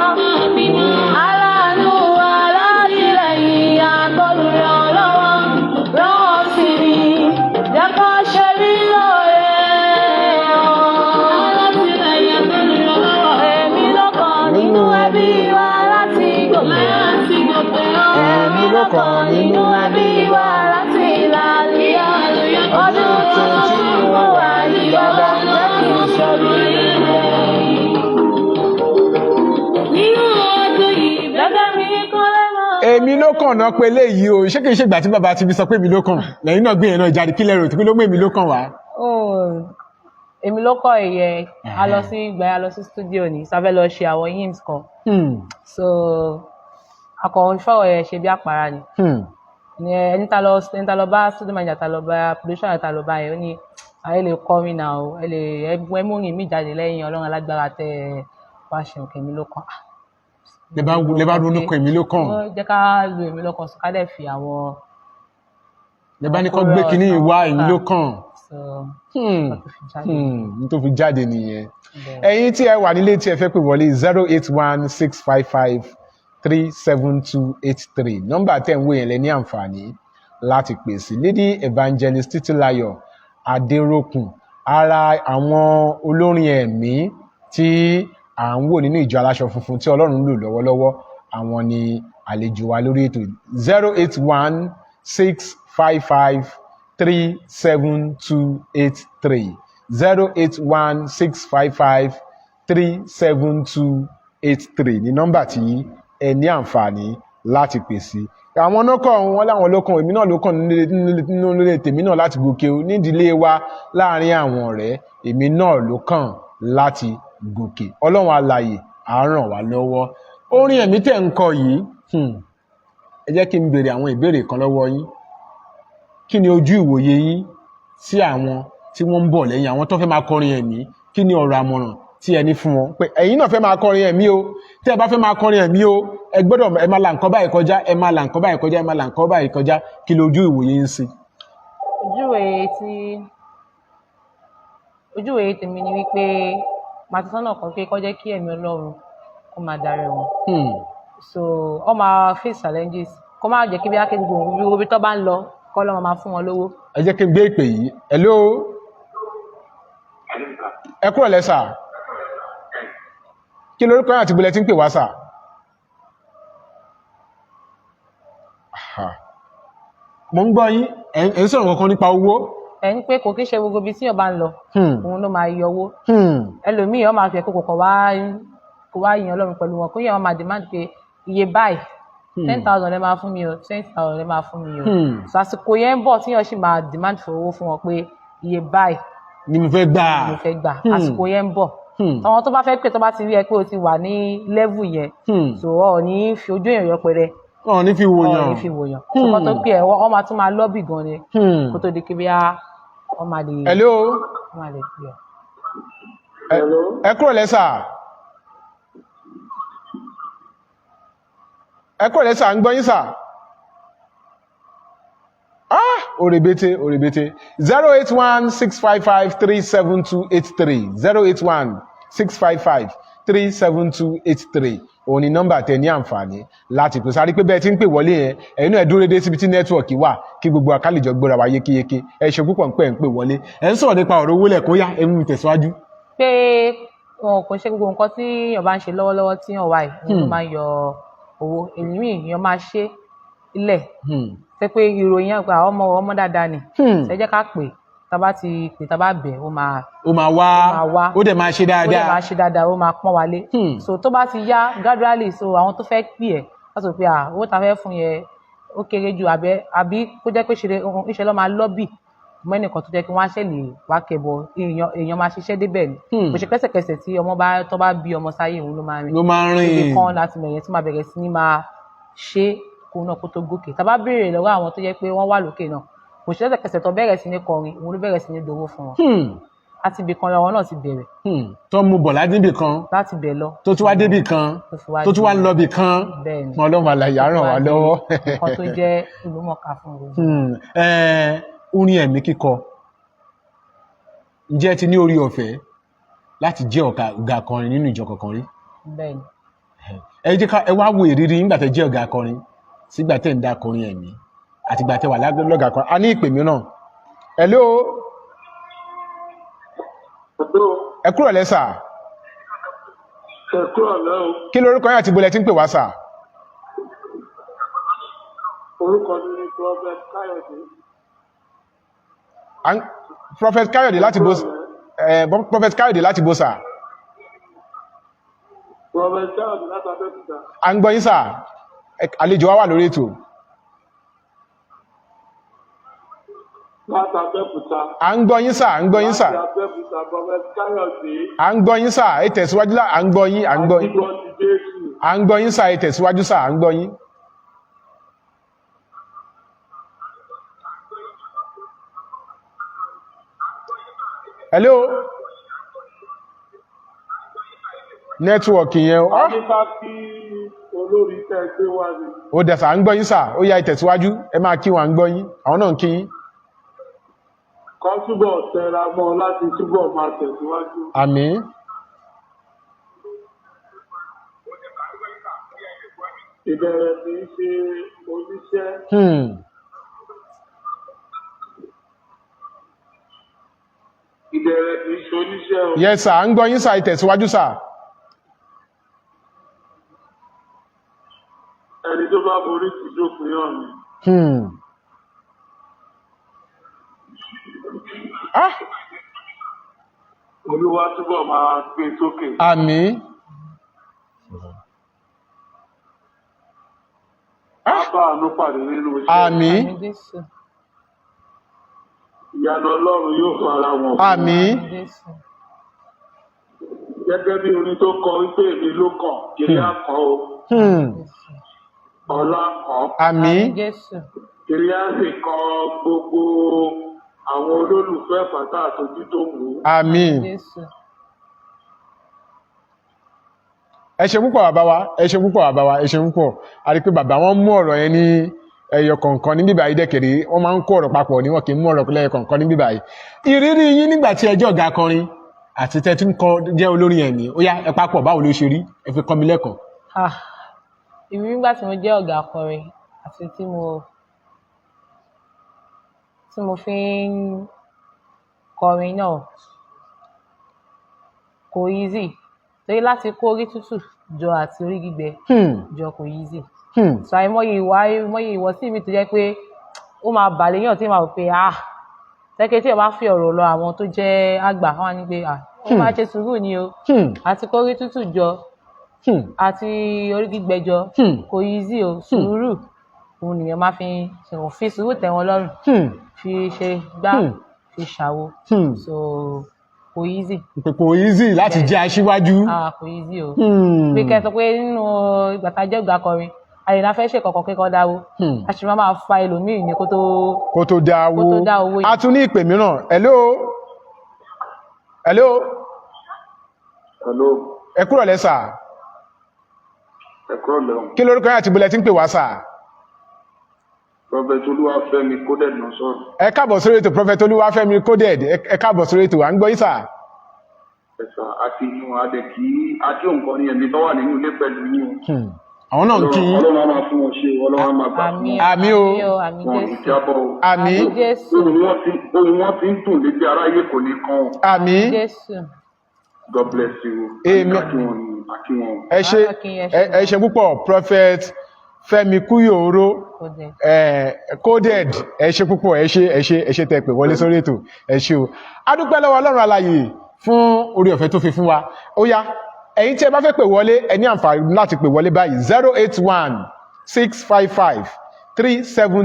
èmi ló kàn náà pé léyìí o ṣé kì í ṣègbà tí bàbá ti fi sọ pé èmi ló kàn lẹ́yìn náà gbé yẹn náà jáde kí lẹ́rù tí ló mú èmi ló kàn wá. Èmi ló kọ́ ìyẹn a lọ sí studio ní sáfẹ́ lọ ṣe àwọn hymns kan so akọ̀wé fọwọ́ ẹ̀ ṣe bí àpárá ni ẹni tá lọ bá studio manager tá lọ bá producer tá lọ bá yẹn ó ní ayé lè kọ́ mi náà o ẹ lè ẹ mú rìn mí jáde lẹ́yìn ọlọ́run alágbára tẹ wá ṣe nǹkan èmi ló kàn. lè bá ronú kan èmi ló kàn. jẹ́ ká lo èmi ló kàn sọ ká dẹ̀ fi àwọn. lè bá ní kó gbé kinní ìwá èmi ló kàn. n tó fi jáde nìyẹn. ẹ̀yin tí ẹ wà nílé tí ẹ fẹ́ pè wọlé 08165537283 nọ́mbà tẹ̀ ń wò yẹn lẹ ní àǹfààní láti pè sí. Lady Evangelist Títílayọ̀ Adéròkun ara àwọn olórin ẹ̀mí tí à ń wò nínú ìjọ aláṣọ funfun tí Ọlọ́run lò lọ́wọ́lọ́wọ́ àwọn ni àlejò wa lórí ètò 08165537283 08165537283 ní nọ́mbà tí ẹ ní àǹfààní láti pè sí. Àwọn lọ́kàn wọn láwọn lọ́kàn èmi náà lọ́kàn nínú ilé tèmi náà láti gòkè o nídìílé wa láàrin àwọn ọ̀rẹ́ èmi náà lọ́kàn láti gòkè. Ọlọ́run alààyè á ràn wá lọ́wọ́. Orin ẹ̀mí tẹ̀ ń kọ yìí ẹ jẹ́ kí n béèrè àwọn ìbéèrè kan lọ́wọ́ yín. Kí ni ojú ìwòye yín sí àwọn tí wọ́n ń bọ̀ lẹ́yìn àwọn tó fẹ́ máa kọrin ẹ̀mí? Kí ni ọ̀rọ̀ àmọ̀ràn tí ẹ ní fún wọn pé ẹ̀yin náà fẹ́ máa kọrin ẹ̀mí o tí ẹ bá fẹ́ máa kọrin ẹ̀mí o ẹ gbọ́dọ̀ ẹ máa là nǹkan báyìí kọjá ẹ máa là nǹkan báyìí kọjá ẹ máa là nǹkan báyìí kọjá kí lójú ìwòye ń sí. ojú ìwòye tèmi ni wípé màá ti sọ́nà kan pé kó jẹ́ kí ẹ̀mí Ọlọ́run kó máa darí wọn. So ọ máa face challenges kó má jẹ́ kí bí akéde gbogbo ibi tó bá ń lọ kọ́ lọ́wọ́ máa fún wọn lówó. Ẹ jẹ́ kí n gbé ìpè yìí. Hello. Ẹ kúrò lẹ́sà. Kí lórúkọ yín àti ìbúlẹ̀ tí ń pè wá sà? Mo ń gbọ́ yín ẹ̀ ń sọ̀rọ̀ kankan nípa owó. Ẹ ń pé kò kí ṣe gbogbo ibi tí ọba ń lọ òun ló máa yọ owó. Ẹlòmíì ọ máa fi ẹ̀kọ́ kò wá yan Ọlọ́run pẹ̀lú wọn kó yẹ wọn máa demand pé iye báyìí 10,000 lẹ máa fún mi o 20,000 lẹ máa fún mi o. So àsìkò yẹn ń bọ̀ tí yẹn sì máa demand for owó fún wọn pé iye báyìí ni mo fẹ́ gbà. Àsìkò yẹn ń bọ̀. Àwọn tó bá fẹ́ pé tó bá ti rí ẹ pé o ti wà ní level yẹn so ọ ní fi ojú èèyàn yọpẹrẹ. Ọ̀ ní fi wòyàn. Ṣùgbọ́n tó pé ẹ̀ wọ́n máa tún máa lọ́bì gan ni kó tó di kí bí wọ́n máa lè. Hello. Wọ́n máa lè fi ẹ̀. Ẹ kúrò lẹ́sà. Ẹ kúrò lẹ́sà ń gbọ́ yín sà. Òrèbètè 08165537283 08165537283 òun ni nọ́mbà tẹ ní àǹfààní láti pèsè àrí pé bẹ́ẹ̀ tí ń pè wọlé yẹn ẹ̀yin náà ẹ dúró dédé síbi tí nẹ́tíwọ̀kì wà kí gbogbo àkálìjọ gbọ́ra wa yékéyéké ẹ ṣe púpọ̀ ń pè wọlé ẹ ń sọ̀rọ̀ nípa ọ̀rọ̀ owó lẹ̀kọ́ yá ẹnu tẹ̀síwájú. Pé wọn kò ṣe gbogbo nǹkan tí èèyàn bá ń ṣe lọ́wọ́lọ́wọ́ tí èèyàn wà yìí ló máa ń yọ owó èèyàn máa ṣe ilẹ̀ ṣe pé ìròyìn àgbà ọmọ dáadáa ni ṣe jẹ́ ká pè tábà ti pè tábà bẹ̀ ó máa wá ó dẹ̀ máa ṣe dáadáa ó máa pọ́n wálé so tó bá ti yá gradually so àwọn tó fẹ́ pè ẹ́ wọ́n sọ pé owó ta fẹ́ fún yẹn ó kéré ju àbí kó jẹ́ pé ṣe lọ́ máa lọ́bì mẹ́nìkan tó jẹ́ kí wọ́n á ṣe lè wá kẹbọ èèyàn máa ṣiṣẹ́ débẹ̀ ni kò ṣe kẹ́sẹ̀kẹsẹ̀ tí ọmọ tó bá bí ọmọ sáyé òun ló máa rìn ibi kan láti bẹ̀rẹ̀ tí máa bẹ̀rẹ̀ sí ní máa ṣe kó náà kó tó gòkè tá bá béèrè lọ́wọ́ àwọn tó jẹ́ pé wọ́n wà lókè náà kò ṣe kẹ́sẹ̀kẹsẹ̀ tó bẹ̀rẹ̀ sí ní kọrin òun ló bẹ̀rẹ̀ sí ní dowó fún wọn láti ibì kan lọ́wọ́ náà ti bẹ̀rẹ̀. tó mú bọ̀ láti ibì kan láti bẹ̀ lọ tó tún wá débì kan tó tún wá ń lọ bì kan Ọlọ́run àlàyé á ràn wá lọ́wọ́. nǹkan tó jẹ́ ìlúmọ̀ọ́ká fún gbogbo. Orin ẹ̀mí kíkọ ǹjẹ́ ti ní orí ọ̀fẹ́ láti jẹ́ ọ̀gá akọrin nínú ìjọ kankan rí? Bẹ́ẹ̀ni. Ẹ wá wo ìrírí nígbà tẹ́ jẹ́ ọ̀gá akọrin sígbà tẹ́ ń dá akọrin ẹ̀mí àti ìgbà tẹ́ wà lọ́gà akọrin. A ní ìpè mìíràn. Hello. Ẹ kúrò lẹ́sà. Ẹ kúrò lẹ́wọ̀. Kí lorúkọ yín àti ibo lẹ ti ń pè wá sà? Orúkọ mi ni Prophet Káyọ̀dé. Prophet Káyọ̀dé láti bo Prophet Káyọ̀dé láti bo sà. Prophet Káyọ̀dé láti Abẹ́òkúta. À ń gbọ́ yín sà. àlejò wa wà lórí ètò. láti Abẹ́òkúta. À ń gbọ́ yín sà, à ń gbọ́ yín sà. láti Abẹ́òkúta Prophet Káyọ̀dé. À ń gbọ́ yín sà, ẹ tẹ̀síwájú là, à ń gbọ́ yín, à ń gbọ́ yín. àdúgbò ti Jésù. À ń gbọ́ yín sà, ẹ tẹ̀síwájú sà, à ń gbọ́ yín. Hello. Nẹ́tíwọ̀kì yẹn. a ní ká kí olórí tẹ́ ẹ gbé wá ni. Ó dẹ̀ sà, à ń gbọ́ yín sà, ó yá ẹ tẹ̀síwájú, ẹ máa kí wọn, à ń gbọ́ yín, àwọn náà ń kí yín. kọ́ túbọ̀ tẹra mọ́ láti túbọ̀ máa tẹ̀síwájú. Àmín. ìbẹ̀rẹ̀ kì í ṣe oníṣẹ́. ìbẹ̀rẹ̀ kì í ṣe oníṣẹ́ o. Yes sà, à ń gbọ́ yín sà, ẹ tẹ̀síwájú sà. ẹni tó bá borí ti dópin hàn ni. Olúwa túbọ̀ máa gbé sókè. Àmín. Á bá àánú pàdé nínú iṣẹ́. Àmín. Àmín Jésù. Ìyanu Ọlọ́run yóò fara wọn. Àmín. Jésù. Gẹ́gẹ́ bí orin tó kọ wípé èmi ló kàn, kiri àkọ́ o, ọlá kọ́, Àmín. Jésù. kiri á sì kọ gbogbo àwọn olólùfẹ́ pátá àtòjú tó wù ú. Àmín. Jésù. Ẹ ṣé púpọ̀ bàbá wa, ẹ ṣé púpọ̀ bàbá wa, ẹ ṣé púpọ̀. A rí pé bàbá wọn mú ọ̀rọ̀ yẹn ní ẹyọ kọ̀ọ̀kan ní bíbá yìí dẹ́kẹ̀rẹ́, wọ́n máa ń kó ọ̀rọ̀ papọ̀ ní wọn kì í mú ọ̀rọ̀ lẹ́yọ kọ̀ọ̀kan ní bíbá yìí. Ìrírí yín nígbà tí ẹ jẹ́ ọ̀gá akọrin àti tẹ́ tún kọ jẹ́ olórin ẹ̀mí, ó yá ẹ papọ̀ báwo ló ṣe rí? Ẹ fi kọ́ mi lẹ́kọ̀ọ́. Ìrírí nígbà tí mo jẹ́ ọ̀gá akọrin àti tí mo fi ń kọrin náà kò easy torí láti kó orí tútù jọ àti orí gbígbẹ jọ kò easy. So àìmọye ìwọ̀sí mi tó jẹ́ pé ó máa bà léèyàn tí màá rò pé tẹ́kẹ́ tí ẹ bá fi ọ̀rọ̀ lọ àwọn tó jẹ́ àgbà wọn ní pé ó máa ṣe sùúrù ni o àti kó orí tútù jọ àti orí gbígbẹ jọ kò easy o sùúrù òun nìyẹn máa fi sùúrù tẹ́ wọn lọ́rùn fi ṣe gbá fi ṣàwo so kò easy. Kò easy láti jẹ́ aṣíwájú. Kò easy o. Bí kẹ́ sọ pé nínú ìgbà tá a jẹ́ ọ̀gá akọrin àyìnlá fẹ́ ṣe kọ̀ọ̀kan kíkọ́ dáwó a sì máa fa ẹlòmíì ní kó tó dá owó yìí. A tún ní ìpè mìíràn. Hello. Ẹ kúrọ̀ lẹ́ sà. Ẹ kúrọ̀ lẹ́hùn. Kí lórúkọ yín àti ibùlẹ̀ tí ń pè wá sà? Prophet Olúwafẹ́mi Coded náà sọ̀rọ̀. Ẹ káàbọ̀ sórí ètò Prophet Olúwafẹ́mi Coded, ẹ káàbọ̀ sórí ètò, à ń gbọ́ yín sà. Ẹ̀sà àti inú adẹ̀ kí adé òǹkan ní ẹ̀mí tó wà nínú ilé pẹ̀lú yín. Àwọn náà ń kí yín. Ọlọ́run á máa fún wọn ṣe, Ọlọ́run á máa gbà fún wọn. Àmín o. Wọn ò ní jábọ̀ o. Àmín. Ohun wọn ti ń dùn létí aráyé kò ní kàn ọ́. Àmín. God bless you. Amen. Akínwọn. Ẹ ṣé púpọ̀ Prophet Fẹ́mi Kúyòóró Coded, ẹ ṣé púpọ̀, ẹ ṣé tẹ́ pè wọlé sórí ètò, ẹ ṣé o. A dúpẹ́ lọ́wọ́ Ọlọ́run alààyè fún orí ọ̀fẹ́ tó fi fún wa. Ó yá ẹ̀yin tí ẹ bá fẹ́ pè wọlé ẹ ní àǹfààní láti pè wọlé báyìí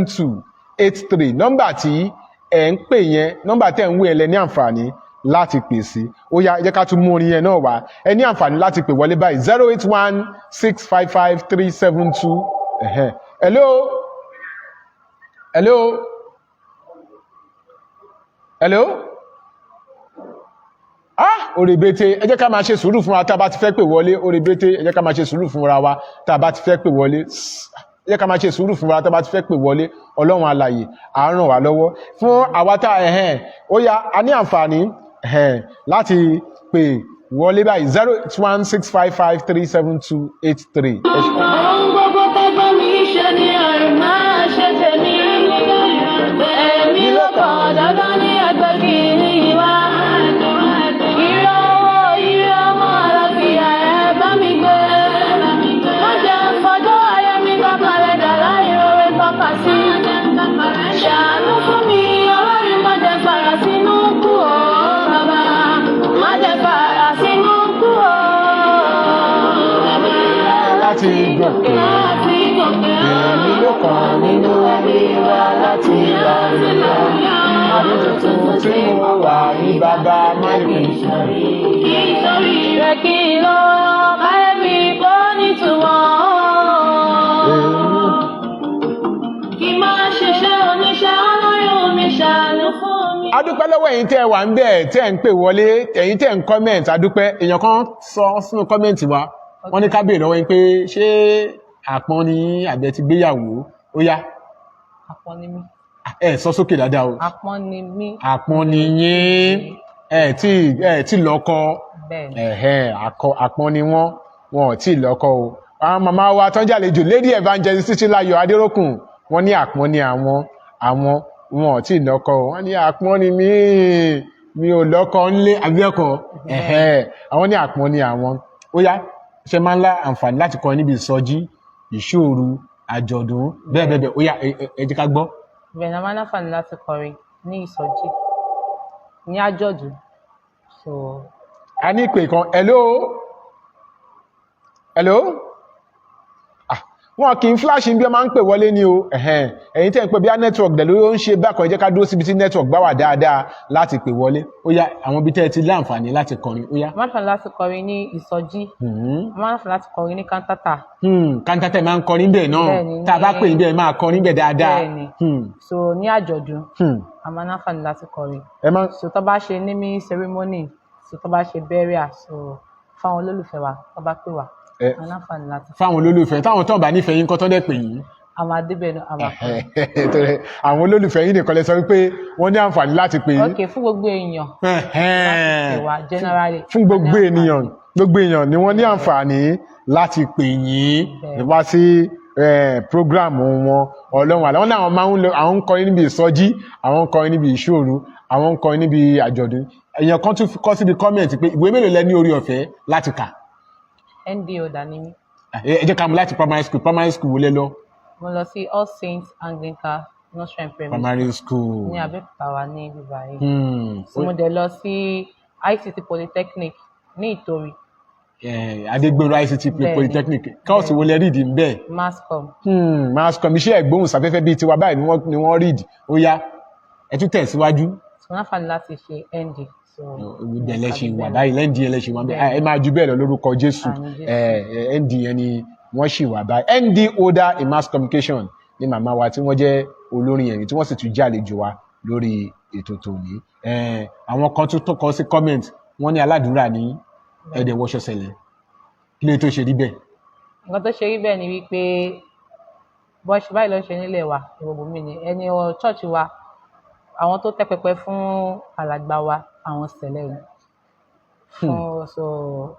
081-655-372-83 nọ́mbà tí ẹ ń pè yẹn, nọ́mbà tẹ́ ń wé ẹ lẹ ní àǹfààní láti pè sí. Ó yá ẹ jẹ́ ká tún mú orin yẹn náà wá, ẹ ní àǹfààní láti pè wọlé báyìí 081-655-372. Hello. Òrèbètè, ẹ jẹ́ ká máa ṣe sùúrù fún wa tá a bá ti fẹ́ pè wọlé. Òrèbètè, ẹ jẹ́ ká máa ṣe sùúrù fún wa tá a bá ti fẹ́ pè wọlé. Ẹ jẹ́ ká máa ṣe sùúrù fún wa tá a bá ti fẹ́ pè wọlé. Ọlọ́run alààyè á ràn wá lọ́wọ́. Fún àwa tá ó yá a ní àǹfààní láti pè wọlé báyìí 081-655-372-83. Ohun gbogbo tẹ́gbẹ́ mi ṣe ni àrùn máa ṣe tèmi. Èmi ló kàn dandan ní ẹgbẹ́ kìíní wá. Ṣàánú fún mi, Ọlọ́run má jẹ́ fara sínú kú o, bàbá. Má jẹ́ fara sínú kú o, bàbá. Láti gòkè. ló kàn nínú ẹbí wa láti lálùyọ. Ọdún tuntun tí mo wà ní bàbá má kì í sọrí. Nítorí rẹ̀ kí ló káyé mi kó nítumọ̀. Kí máa ṣiṣẹ́ oníṣẹ́ ọlọ́run mi ṣàánú fún mi. adúpẹ́ lọ́wọ́ ẹ̀yin tẹ́ ẹ wà ń bẹ̀ tẹ́ ẹ ń pè wọlé ẹ̀yin tẹ́ ẹ ń comment adúpẹ́ èèyàn kan sọ sínú comment wa wọ́n ní ká béèrè lọ́wọ́ yín pé ṣé àpọ́n ni àbẹ̀ ti gbéyàwó ó yá Àpọ́n ni mí. ẹ sọ sókè dáadáa o Àpọ́n ni mí. àpọ́n ni yín ẹ tí lọ́kọ Bẹ́ẹ̀ni. àpọ́n ni wọ́n ò tí lọ́kọ o àwọn màmá wa tán jàlejò lady evangelist Títílayọ̀ Adérókùn wọ́n ní àpọ́n ni àwọn wọn ò tí lọ́kọ o wọ́n ní àpọ́n ni mi ò lọ́kọ ńlé àbíẹ́kọ̀ àwọn ní àpọ́n ni àwọn ó yá ṣe máa ń lá àǹfààní láti kọ́ níbi ìsọjí ìṣòru àjọ̀dún bẹ́ẹ̀ ó yá ẹ jẹ́ ká gbọ́. Bẹ́ẹ̀ni a máa ń láǹfààní láti kọrin ní ìsọjí ní àjọ̀dún. So a ní ìpè kan hello wọn kì í flash bí wọn máa ń pè wọlé ni o ẹ̀yin tẹ́ ń pè bí a network dẹ̀ ló ń ṣe bákan ẹ jẹ́ ká dúró síbi tí network bá wà dáadáa láti pè wọlé ó yá àwọn ibi tẹ́ ẹ ti láǹfààní láti kọrin ó yá. a máa ń láǹfààní láti kọrin ní ìsọjí. A máa ń láǹfààní láti kọrin ní kántátà. Kántátà máa ń kọrin bẹ́ẹ̀ náà tá a bá pè bẹ́ẹ̀ máa kọrin bẹ́ẹ̀ dáadáa. Bẹ́ẹ̀ni. So ní àjọ̀dún a máa ń láǹfààní láti kọrin. So tó bá ṣe naming ceremony so tó bá ṣe burial so fáwọn olólùfẹ́ wa tó bá pè wá a máa ń láǹfààní láti. fáwọn olólùfẹ́ táwọn tó bá nífẹ̀ẹ́ yín kọ́ tó dẹ̀ pè yín. A máa débẹ̀ náà a máa kọrin. àwọn olólùfẹ́ yín nìkan lè sọ wípé wọ́n ní àǹfààní láti pè yín. Ok fún gbogbo èèyàn. Láti pè wá generally. fún gbogbo èèyàn ni wọ́n ní àǹfààní láti pè yín wá sí program wọn ọlọ́run àlọ́ náà àwọn máa ń lọ àwọn ń kọrin níbi ìsọjí àwọn ń kọrin níbi ìṣòru àwọn ń kọrin níbi àjọ̀dún èèyàn kan tún kọ síbi comment pé ìwé mélòó lẹ ní orí ọ̀fẹ́ láti kà. NDO dání mi. ẹ jẹ́ ká mú láti primary school wo lẹ lọ. Mo lọ sí All Saints Anglican Nursery and primary school ní Abẹ́òkúta wa ní bíbá yìí. So mo dẹ̀ lọ sí ICT Polytechnic ní Ìtòrí. Adégbèrò ICT Polytechnic káwọ̀sì wo lẹ read ń bẹ́ẹ̀. Masscom iṣẹ́ ìgbóhùnsáfẹ́fẹ́ bíi tiwa báyìí ni wọ́n read ó yá ẹ tún tẹ̀síwájú. So wọ́n fàní láti ṣe ND. Ìbẹ̀ lẹ́ṣin wà báyìí lẹ́ndì yẹn lẹ́ṣin wà báyìí ẹ máa ju bẹ́ẹ̀ lọ lórúkọ Jésù ND yẹn ni wọ́n ṣì wà báyìí ND holder in mass communication ní màmá wa tí wọ́n jẹ́ olórin ẹ̀yìn tí wọ́n sì tún jẹ́ àlejò wa lórí ètò tòní. Àwọn kan tún kọ sí comment wọ́n ní aládùúrà ní ẹ̀dẹ̀ wọṣọ ṣẹlẹ̀ kí ló tó ṣe rí bẹ́ẹ̀. Nǹkan tó ṣe rí bẹ́ẹ̀ ni wípé bọ́ọ̀ṣì báyìí ló ṣe nílẹ̀ wa ìwọ̀bù mi ni ẹni church wa àwọn tó tẹ́ pẹpẹ fún alàgbà wa àwọn sẹ̀lẹ̀ yìí so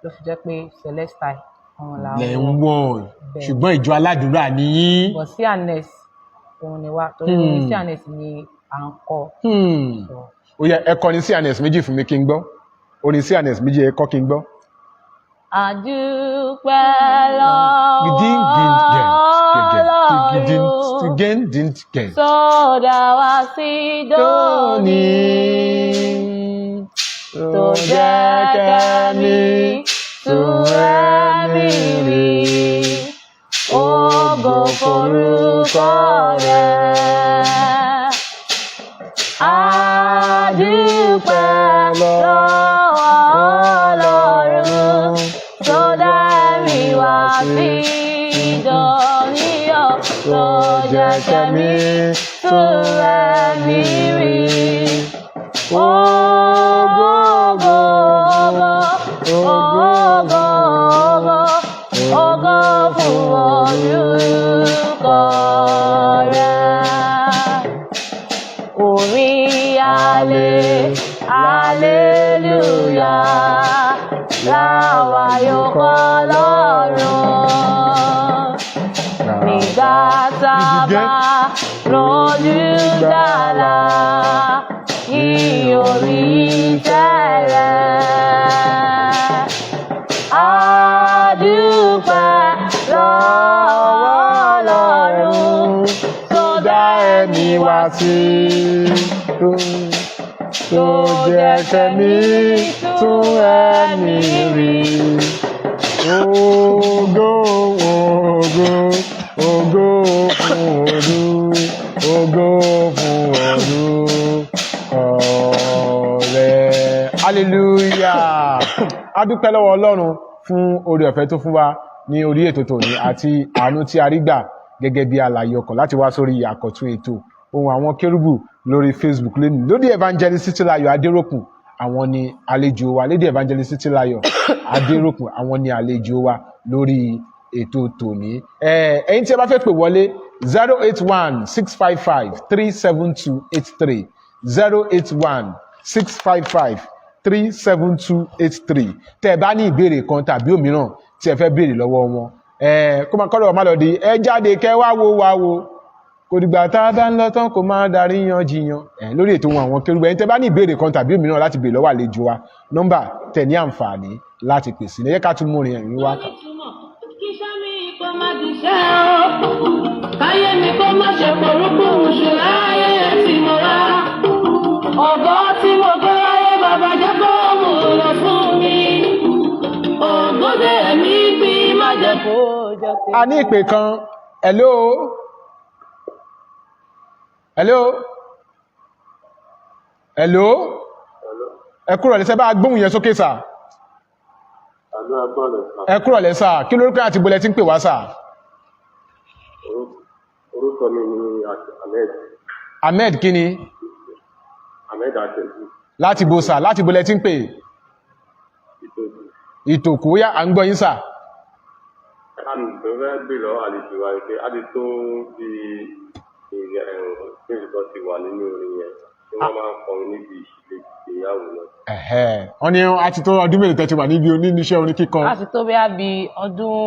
ló fi jẹ́ pé celestine àwọn làwọn lẹ̀ ń wọ̀ ṣùgbọ́n ìjọ aládùúrà ni yín. bọ̀ sí anes òun ni wa torí sí anes ni à ń kọ́. ó yẹ ẹ kọrin sí anes méjì fún mi kí n gbọ́ orin sí anes méjì ẹ kọ́ kí n gbọ́. Àdúpẹ́ lọ́wọ́ Ọlọ́run tó dá wa sí dòní tó jẹ́ kẹ́mi tún ẹ̀mí rí ògo forúkọ rẹ̀. Àdúpẹ́ lọ́wọ́ Ọlọ́run tó dá ẹ̀mí wá sí ìdánìyàn tó jẹ́ kẹ́mi tún ẹ̀mí rí. Ògo, ògo, ògo, ògo fún orúkọ rẹ̀. Orin hallelujah láwa yóò kọ lọ́run. Nígbà tá a bá lólùgbàlà ní orí ìtẹ́ rẹ̀. Àdúpẹ́ lọ́wọ́ Ọlọ́run tó dá ẹ̀mí wá sí tó jẹ́ kẹ́mi tún ẹ̀mí rí. Ògo, ògo, ògo fún a dúpẹ́ lọ́wọ́ Ọlọ́run fún oore ọ̀fẹ́ tó fún wa ní orí ètò tòní àti àánú tí a rí gbà gẹ́gẹ́ bí alààyè ọkàn láti wá sórí àkọ́tún ètò ohun àwọn kérúbù lórí Facebook lónìí. Lady Evangelist Títílayọ̀ Adéròkun àwọn ni àlejò wa. Lady Evangelist Títílayọ̀ Adéròkun àwọn ni àlejò wa lórí ètò tòní. Ẹ̀yin tí ẹ bá fẹ́ pè wọlé 081-655-37283 081-655-37283 tẹ́ ẹ bá ní ìbéèrè kan tàbí òmíràn tí ẹ fẹ́ béèrè lọ́wọ́ wọn. Kó máa kọ́lọ̀ má lọ di ẹ jáde kẹ́ wá wo kò dìgbà tá a bá ń lọ tán kó máa darí yan jiyàn lórí ètò wọn àwọn kérúbù. Ẹ̀yin tẹ́ bá ní ìbéèrè kan tàbí òmíràn láti béèrè lọ́wọ́ àlejò wa nọ́mbà tẹ́ ní àǹfààní láti pèsè ní ẹ ká tún mú orin ẹ̀rín wá kà. Káyé mi kó má ṣe porúkú ṣù láyé tí mo rà. Ọ̀gọ́ tí mo gbé láyé bàbá jẹ́ kó mú lọ fún mi. Ògbódè mi bí má jẹ́ kó jẹ́ pé. A ní ìpè kan. Hello. Ẹ kúrọ̀lẹ́ sẹ́ bá gbóhùn yẹn sókè sà. Ẹ kúrọ̀lẹ́ sà. Kí lórúkọ àti bolẹ̀ tí ń pè wá sà? Orúkọ mi ni Ahmed. Ahmed kí ni? Ahmed Àtẹ̀jú. Láti bo sà, láti bolẹ̀ tí ń pè? Ìtòkù yá à ń gbọ́ yín sà. Àmì tó fẹ́ gbé lọ àlejò wa pé a ti tó bí ìrìnàjò ti wà nínú orin yẹn tí wọ́n máa ń kọrin níbi ìṣílẹ̀ ìgbéyàwó náà. Wọ́n ní a ti tó ọdún mélòó tẹ́ ti wà níbi oníṣẹ́ orin kíkọ? A ti tó bí ọdún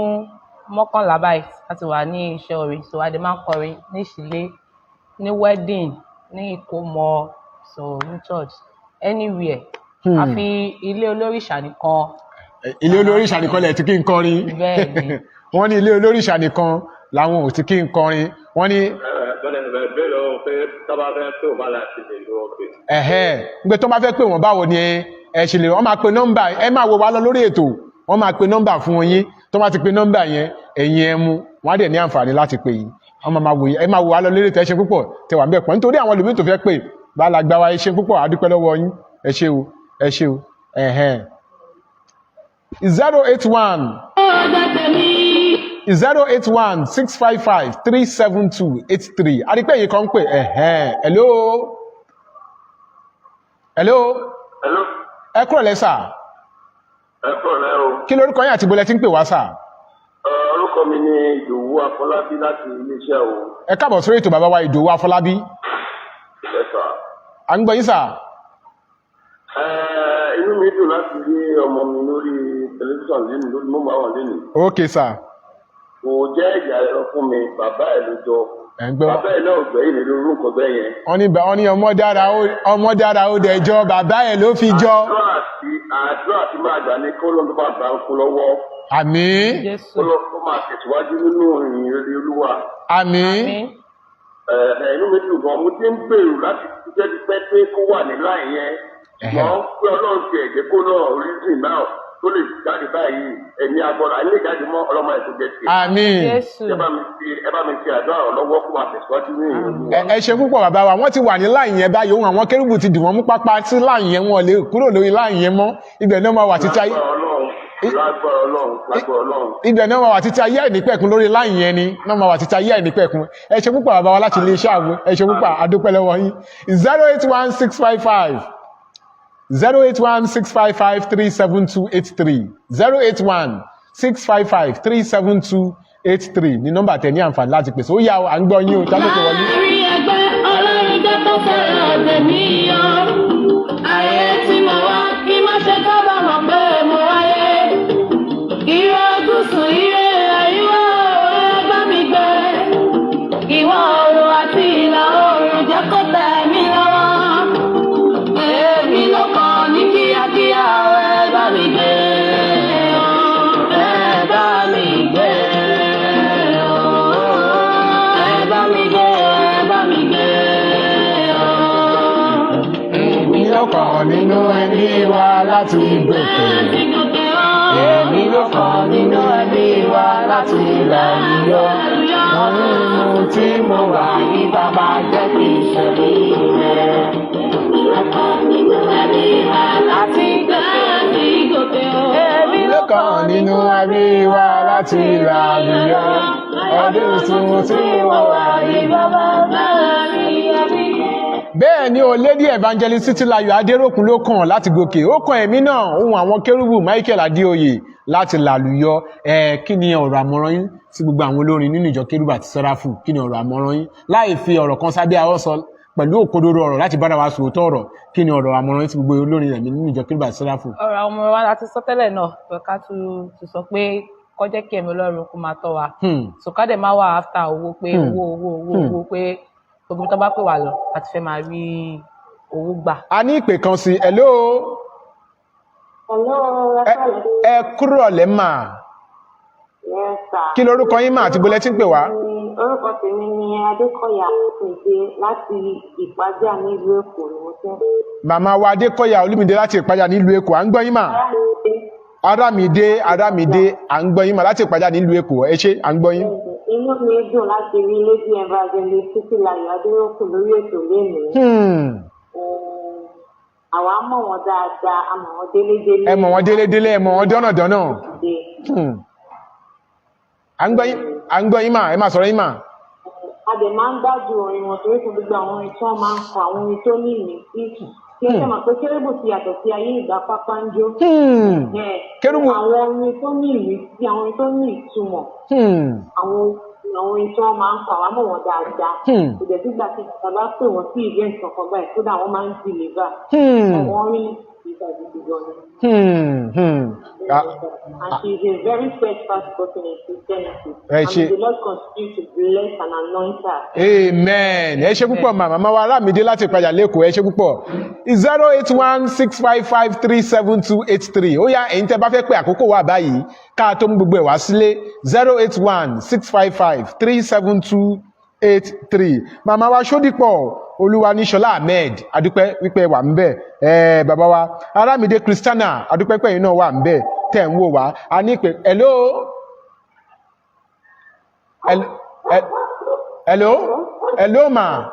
11 báyìí láti wà ní iṣẹ́ orin. So a dẹ̀ máa ń kọrin ní ìṣílé, ní wedding, ní ìkómọ, so ní church, anywhere. Àfi ilé olórìṣà nìkan. Ilé olórìṣà nìkan lẹ̀ tí kí n kọrin. Bẹ́ẹ̀ni. Wọ́n ní ilé olórìṣà nìkan làwọn ò tí kí n kọrin. Wọ́n ní. Bẹ́ẹ̀ lọ pé tábà fẹ́ pé òun bá láti lè lọ́wọ́ pé. Gbé tó bá fẹ́ pé wọ́n báwo ni ẹ ṣe lè wọ́n máa pe nọ́mbà ẹ máa wo wá lọ lórí ètò wọ́n máa pe nọ́mbà fún yín tó bá ti pe nọ́mbà yẹn ẹ̀yin ẹ mú wọ́n á dẹ̀ ní àǹfààní láti pè yín wọ́n máa wò yín ẹ máa wo wá lọ lórí ètò ẹ ṣe púpọ̀ tẹ wà ń bẹ̀ pọ̀ nítorí àwọn olùmí tó fẹ́ pè bá la gbá wa ẹ ṣe púpọ̀ a dúpẹ́ lọ́wọ́ yín ẹ ṣé o 081-655-37283 àdìpẹ́ yìí kan ń pè hello. Ẹ kúrọ̀lẹ́ sà. Ẹ kúrọ̀lẹ́ o. Kí lórúkọ yín àti bolẹ̀ tí ń pè wá sà? Orúkọ mi ni Ìdòwú Afọlábí láti iléeṣẹ́ o. Ẹ káàbọ̀ sórí ètò bàbá wa Ìdòwú Afọlábí. Ẹ sà. À ń gbọ́ yín sà. Inú mi dùn láti rí ọmọ mi lórí tẹlifíṣàn lẹ́nu lórí mọ́mọ́ lẹ́nu. Ok sà. Kò jẹ́ ìyá ẹ̀rọ fún mi, bàbá ẹ̀ ló jọ. Bàbá ẹ̀ náà gbẹ̀yìn nínú orúkọ bẹ́ẹ̀ yẹn. Wọ́n ní ọmọ dára ó dẹjọ́ bàbá ẹ̀ ló fi jọ. Àdúrà tí máa gbà ní kó lóun tó máa gbà ń kó lọ́wọ́. Àmín. Kó máa tẹ̀síwájú nínú ìrìn rere Olúwa. Àmín. Inú mi dùn gan, mo ti ń gbèrò láti jẹ́ pẹ́ pé kó wà ní láì yẹn. Wọ́n pé Ọlọ́run ti ẹ̀jẹ̀ kó náà oríṣìí náà tó lè jáde báyìí ẹ̀mí agbọ́dọ̀ ilé ìjáde mọ́ ọlọ́mọ ẹ̀ tó jẹ́ sí. Àmín. Ẹ bá mi ti àdúrà lọ́wọ́ kó máa tẹ̀síwájú ní ìrìn Olúwa. Ẹ ṣe púpọ̀ bàbá wa wọ́n ti wà ní láì yẹn báyìí ohun àwọn kérúbù ti dì wọ́n mú pápá sí láì yẹn wọn lè kúrò lórí láì yẹn mọ́ ibẹ̀ náà máa wà títí ayé. Lágbára Ọlọ́run. Ibẹ̀ náà máa wà títí ayé àìnípẹ̀kun lórí láì yẹn ni náà máa wà títí ayé àìnípẹ̀kun. Ẹ ṣe púpọ̀ bàbá wa láti ilé iṣẹ́ àgbo ẹ ṣe púpọ̀ adúpẹ́ lọ́wọ́ yín 081-655-37283 081-655-37283 ní nọ́mbà tẹ̀ ní àǹfààní láti pèsè ó yá à ń gbọ́ yín o tábìlì wọlé. Láàárín ẹgbẹ́ Ọlọ́run jẹ́ tó fẹ́ràn ọ̀dẹ̀ mi yọ. Ayé tí mo wá kí má ṣe kábàámọ̀ pé mo wáyé. Ire gúúsù ire àríwá ẹ bá mi gbé. Ìwọ̀ oòrùn àti ìlà oòrùn jẹ́ kó tẹ̀ mí lọ́wọ́. Èmi ló kàn ní kíákíá ẹ bá mi gbé. Ẹ bá mi gbé. Ẹ bá mi gbé, ẹ bá mi gbé. Èmi lọ́kàn nínú ẹbí wa láti gòkè. Èmi lọ́kàn nínú ẹbí wa láti là yíyọ. Wọ́n nínú tí mo wà ní bàbá jẹ́ kí ìṣẹ̀lẹ̀ rẹ̀. Èmi lọ́kàn nínú ẹbí wa láti gòkè. láti làlùyọ ọdún tuntun tí mo wà yìí bàbá mi àbí. Bẹ́ẹ̀ ni o Lady Evangelist Títílayọ̀ Adéròkun ló kàn láti gòkè ó kàn ẹ̀mí náà ohun àwọn kérúbù Michael Adéoyè láti làlùyọ kí ni ọ̀rọ̀ àmọ̀ràn yín sí gbogbo àwọn olórin nínú ìjọ kérúbù àti sẹ́ráfù kí ni ọ̀rọ̀ àmọ̀ràn yín láì fi ọ̀rọ̀ kan sábẹ́ ahọ́n sọ pẹ̀lú òkodoro ọ̀rọ̀ láti bára wa sòótọ́ ọ̀rọ̀ kí ni ọ̀rọ̀ àmọ̀ràn yín sí gbogbo olórin rẹ̀ nínú ìjọ kérúbù àti sẹ́ráfù. ọ̀rọ̀ àwọn ọmọ wa láti sọ tẹ́lẹ̀ náà pé ká tún sọ pé kó jẹ́ kí ẹ̀mí Ọlọ́run kó máa tọ́ wa sòkádẹ máa wà áfítà owó pé owó pé gbogbo tó bá pè wá lọ àti fẹ́ máa rí owó gbà. A ní ìpè kan sí hello. Ẹ kúrò lẹ́mà. Yes, sir. Kí lorúkọ yín mà àti bólẹ́ tí ń pè wá? Orúkọ tèmi ni Adékọ̀yà Olúmídé láti Ìpàjà nílùú Èkó ni mo ti ń pè. Màmá wa Adékọ̀yà Olúmídé láti Ìpàjà nílùú Èkó à ń gbọ́ yín mà. Arámidé à ń gbọ́ yín mà láti Ìpàjà nílùú Èkó ẹ ṣé à ń gbọ́ yín. Inú mi dùn láti rí Lady Evangelist Títílayọ̀ Adéròkun lórí ètò lénìí. Àwa mọ̀ wọ́n dáadáa, a mọ̀ wọ́n délédélé. Ẹ mọ̀ wọ́n délédélé, ẹ mọ̀ wọ́n dọ́nàdọ́nà. À ń gbọ́ yín mà, ẹ máa sọ̀rọ̀ yín mà. A dẹ̀ máa ń gbádùn orin wọn torí fún gbogbo àwọn orin tí wọ́n máa ń kọ àwọn orin tó ní ìmísí. Kí ẹ ṣe mọ̀ pé kérébù ti yàtọ̀ sí ayé ìgbà pápá ń jó. Kérúbù. Àwọn orin tó ní ìmísí, àwọn orin tó ní ìtumọ̀. Àwọn orin tí wọ́n máa ń kọ àwọn mọ̀ wọ́n dáadáa. Kò dẹ̀ sígbà tí bàbá pè wọ́n sí ìwé ìsọ̀kan báyìí kódà wọ́n máa ń deliver. Wọ́n rí ìgbà gidi gan ni. And she is a very steadfast person in Christianity. And the Lord continue to bless and anoint her. Amen. Ẹ ṣé púpọ̀ màmá wa Arámidé láti Ìpàjà lẹ́kọ̀ọ́ ẹ ṣé púpọ̀. 08165537283. Ó yá ẹ̀yin tẹ́ bá fẹ́ pé àkókò wà báyìí ká tó mú gbogbo ẹ̀ wá sílé 08165537283. Màmá wa Ṣódìpọ̀ Olúwaníṣọlá Ahmed adúpẹ́ wípé wà ń bẹ̀. Bàbá wa Arámidé Christiana adúpẹ́ pẹ̀yìn náà wà ń bẹ̀ tẹ̀ ń wò wá. A ní pé hello ma.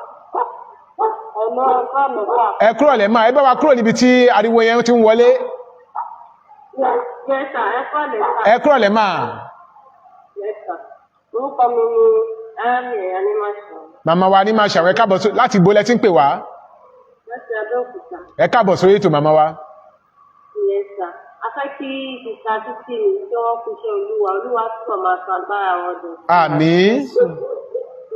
Ẹ kúrò lẹ́ máa ẹ bá wa kúrò níbi tí ariwo yẹn ti ń wọlé. Ẹ kúrò lẹ́ máa. Orúkọ mi ni Arámidé Animation. Màmá wa ní máa ṣàwẹ́ káàbọ̀ láti ibo lẹ tí ń pè wá. Láti Abẹ́òkúta. Ẹ káàbọ̀ sórí ètò màmá wa. Yes, sir. A fẹ́ kí ìta títí ní tí wọ́n kú iṣẹ́ Olúwa túbọ̀ máa sọ agbára wọn dùn. Àmín.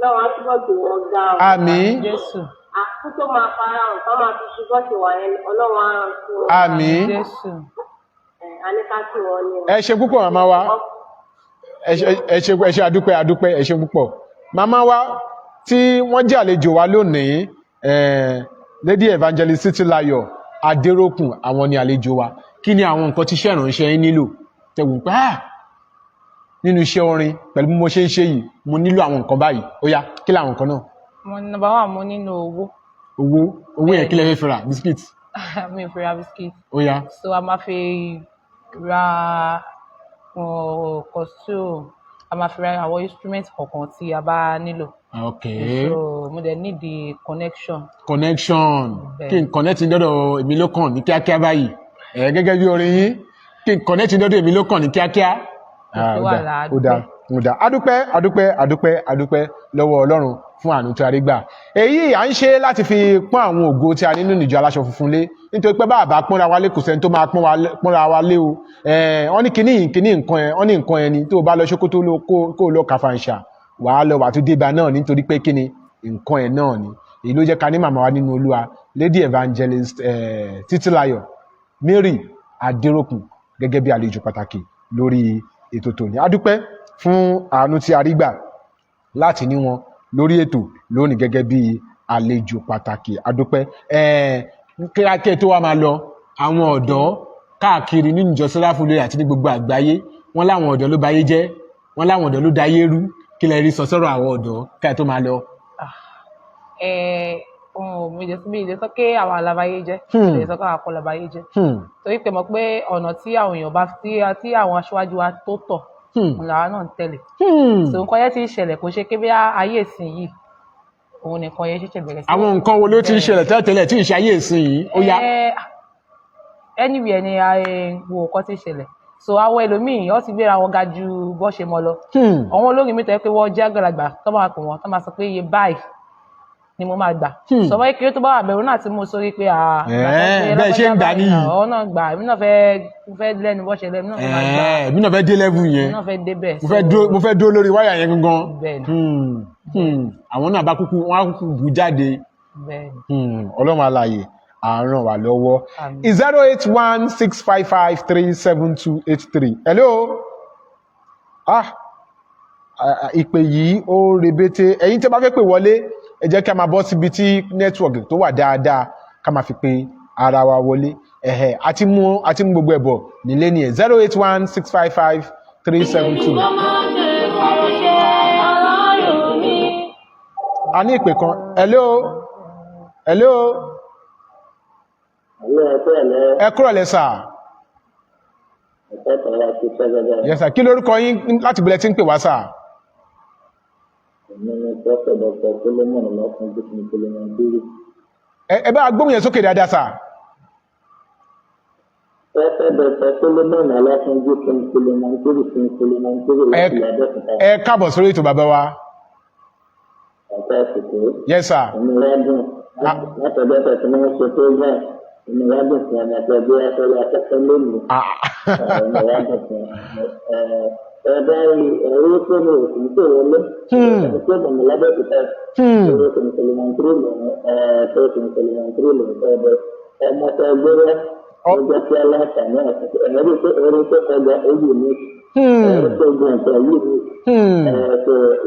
Lọ́wọ́ á túbọ̀ gbé wọn ga ọ. Àmín. Jésù. Àkókò tó máa fara hàn ká máa fi ṣùgbọ́n ti wà yẹn Ọlọ́run á ràn sí wọn. Àmín. Jésù. A ní ká kí wọn ní. Ẹ ṣé púpọ̀ màmá wa. Ẹ ṣé adúpẹ́ ẹ ṣé púpọ̀. Màmá wa tí wọ́n jẹ́ àlejò wa lónìí Lady Evangelist Títílayọ̀ Adéròkun àwọn ni àlejò wa kí ni àwọn nǹkan tí iṣẹ́ ìránṣẹ́ yín nílò tẹ̀wọ̀n pé nínú iṣẹ́ orin pẹ̀lú bí mo ṣe ń ṣe yìí mo nílò àwọn nǹkan báyìí ó yá kí làwọn nǹkan náà. Number one mo nílò owó. Owó yẹn kí lẹ fẹ́ fi ra biscuit. Mi ò fi ra biscuit. Ó yá. So a máa fi ra costume a máa fi ra àwọn instrument kọ̀ọ̀kan tí a bá nílò. Okay. So mo dẹ̀ need the connection. Kí n connect dọ́dọ̀ èmi ló kàn ní kíákíá báyìí gẹ́gẹ́ bí orin yín kí n connect dọ́dọ̀ èmi ló kàn ní kíákíá. Ó dáa adúpẹ́ lọ́wọ́ Ọlọ́run fún àánú tí a rí gbà. Èyí à ń ṣe láti fi pọ́n àwọn ògo tí a ní nínú ìjọ aláṣọ funfun lé nítorí pé bàbá pọ́nra wa lé kò sẹ́ni tó máa pọ́nra wa lé o. Wọ́n ní kíní nǹkan ẹ̀ wọ́n ní nǹkan ẹ̀ ni tó o bá lọ Sókótó kó o lọ Kàfàǹṣà wàá lọ wà tó débà náà nítorí pé kíni nǹkan ẹ̀ náà ni. Èyí ló jẹ́ ká ní màmá wa nínú Olúwa Lady Evangelist Títílayọ̀ Mary Adéròkun gẹ́gẹ́ bí àlejò pàtàkì lórí ètò tòní. A dúpẹ́ fún àánú tí a rí gbà láti ní wọn lórí ètò lónìí gẹ́gẹ́ bí àlejò pàtàkì. A dúpẹ́ kíákẹ́ tó wá máa lọ àwọn ọ̀dọ́ káàkiri nínú ìjọ Sẹ́ráfù lórí àti ní gbogbo àgbáyé wọ́n láwọn ọ̀dọ́ ló bayé jẹ́ wọ́n láwọn ọ̀dọ́ ló dayé rú kí lẹ rí sọ sọ́rọ̀ àwọn ọ̀dọ́ káà tó máa lọ. Mi ìdè sọ pé àwọn alábáyé jẹ́ ìdè sọ pé àwọn akọlàbáyé jẹ́ torí pé mọ̀ pé ọ̀nà tí àwọn èèyàn bá tí àwọn aṣáájú wa tó tọ̀ làwa náà ń tẹ̀lé so nǹkan yẹn ti ń ṣẹlẹ̀ kò ṣe pé bí ayé ìsìn yìí òun nìkan yẹn ṣẹ̀ṣẹ̀ bẹ̀rẹ̀ sí. Àwọn nǹkan wo ló ti ń ṣẹlẹ̀ tẹ́lẹ̀ tí ì ṣe ayé ìsìn yìí ó yá. Anywhere ni wo nǹkan ti ṣẹlẹ̀ so àwọn ẹlòmíì ó ti gbéra wọn ga ju bó ṣe mọ lọ àwọn olórin mi tẹ́ pé wọ́n jẹ́ àgbàlagbà tó máa pè wọ́n tó máa sọ pé iye báyìí ni mo máa gbà sọ wọ́n kéré tó bá wà bẹ̀rù náà tí mo sórí pé bẹ́ẹ̀ ṣe ń gbà nìyí ọ̀ náà gbà èmi náà fẹ́ lẹ́nu bó ṣe lẹ́nu náà mo máa gbà èmi náà fẹ́ dé level yẹn èmi náà fẹ́ dé bẹ́ẹ̀ mo fẹ́ dúró lórí wáyà yẹn gangan àwọn náà bá kúkú wọ́n á kúkú bù jáde ọlọ́run alààyè àárọ̀ wà lọ́wọ́ 08165537283 hello ìpè yìí ó rebete ẹ̀yin tẹ́ bá fẹ́ pè wọlé ẹ jẹ́ kí a máa bọ́ síbi tí nẹ́tíwọ̀kì tó wà dáadáa ká máa fi pe ara wa wọlé àti mú gbogbo ẹ̀bọ̀ nílé ni ẹ̀ 081655372. a ní ìpè kan hello ẹ kúrò lẹ́sà yes sir kí lórúkọ yín láti bẹ̀rẹ̀ tí ń pè wá sà. ẹ bá gbóhùn yẹn sókè dáadáa sà. ẹ káàbọ̀ sórí ètò bàbá wa. yes sir. Ìmọ̀lẹ́dùn fún ọmọ ẹgbẹ́ bí wọ́n fẹ́rẹ́ akẹ́kọ̀ọ́ lónìí. Ìmọ̀lẹ́dùn fún ẹgbẹ́ ẹ̀rí tó ní òfin tó wọlé. Ìṣe ìmọ̀lẹ́dùn ti tẹ̀. Ìṣe ìmọ̀lẹ́dùn ẹ̀bẹ̀ ọmọ tó gbé rẹ̀ ó jẹ́ kí aláǹfààní ẹ̀rí tó kọjá ojú mi. Ẹ̀rí tó gbé nǹkan yìí mi.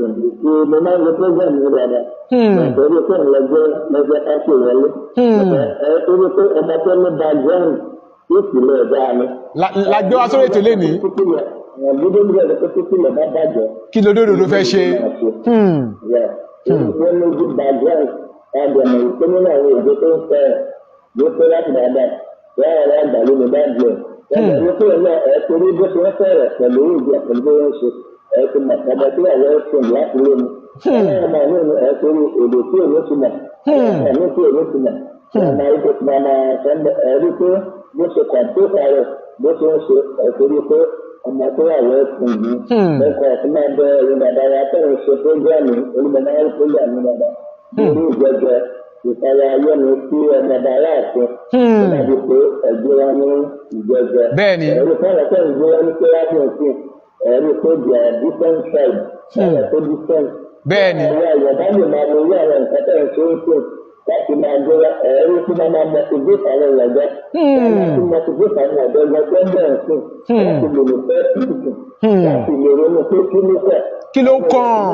Ìdìkú mo máa ń lo program yìí dáadáa. Nítorí pé lọ́jọ́ ká sì wọlé. Torí pé ọmọ tó ní background ìpìlẹ̀ ẹ̀dá ni. Lágbé wá sórí ètò lénìí. Dídé bí ẹ̀rọ tó kílẹ̀ bá bàjẹ́. Kí ló dòdò fẹ́ ṣe? Wọ́n ní good background àgbẹ̀mọ̀ ìpínlẹ̀ àwọn èdè tó ń fẹ́ yóò pé láti dáadáa. Wọ́n àwọn àgbàlú ní bàjẹ́. Wọ́n ní pé torí bó ṣe ń fẹ́rẹ̀ pẹ̀lú ìdí àpẹẹrẹ bó ń ṣe. Ẹ̀sìn mọ̀tàbà tí àwọn ẹ̀sìn láti lé mi. Ọmọ mi ní ẹ̀sìn èdè tí èmi ti mọ̀. Ẹ̀mí tí èmi ti mọ̀. Ọmọ ìdè tí màmá ẹ̀rí pé bó ṣe kọ̀ǹpútà rẹ̀ bó ṣe ń ṣe ẹ̀sìn pé ọmọ tó wà lẹ́sìn yìí. Ẹ̀kọ́ ẹ̀sìn máa bẹ ẹ̀yìn dàda wa tẹ̀lé ṣe prógrámù olùmọ̀náyà prógrámù dàda. Lórí ìjẹjẹ ìtara ayé mi sí ọmọ bàrà àti ìdàbí pé ẹ̀gbẹ́ wa ní ìjẹjẹ. Bẹ́ẹ̀ni. Ẹ̀rí fẹ́ràn fẹ́ ìgbé wa ní kíláàsì òsì. Ẹ̀rí tó di different tribes. Ẹ̀rí tó different. Bẹ́ẹ̀ni. Àwọn àyọ̀dá lè máa lo orí àwọn nǹkan tẹ̀ ń ṣe é ṣe láti máa gbé ẹ̀rí tí wọ́n máa motivate àwọn ìyàgbẹ́. Láti motivate àwọn ìyàgbẹ́ ẹgbẹ́ tó ń bẹ̀rẹ̀ sí. Láti lè lè fẹ́ tìtìtì. Láti lè ronú pé kí ló kọ̀. Kí ló kàn?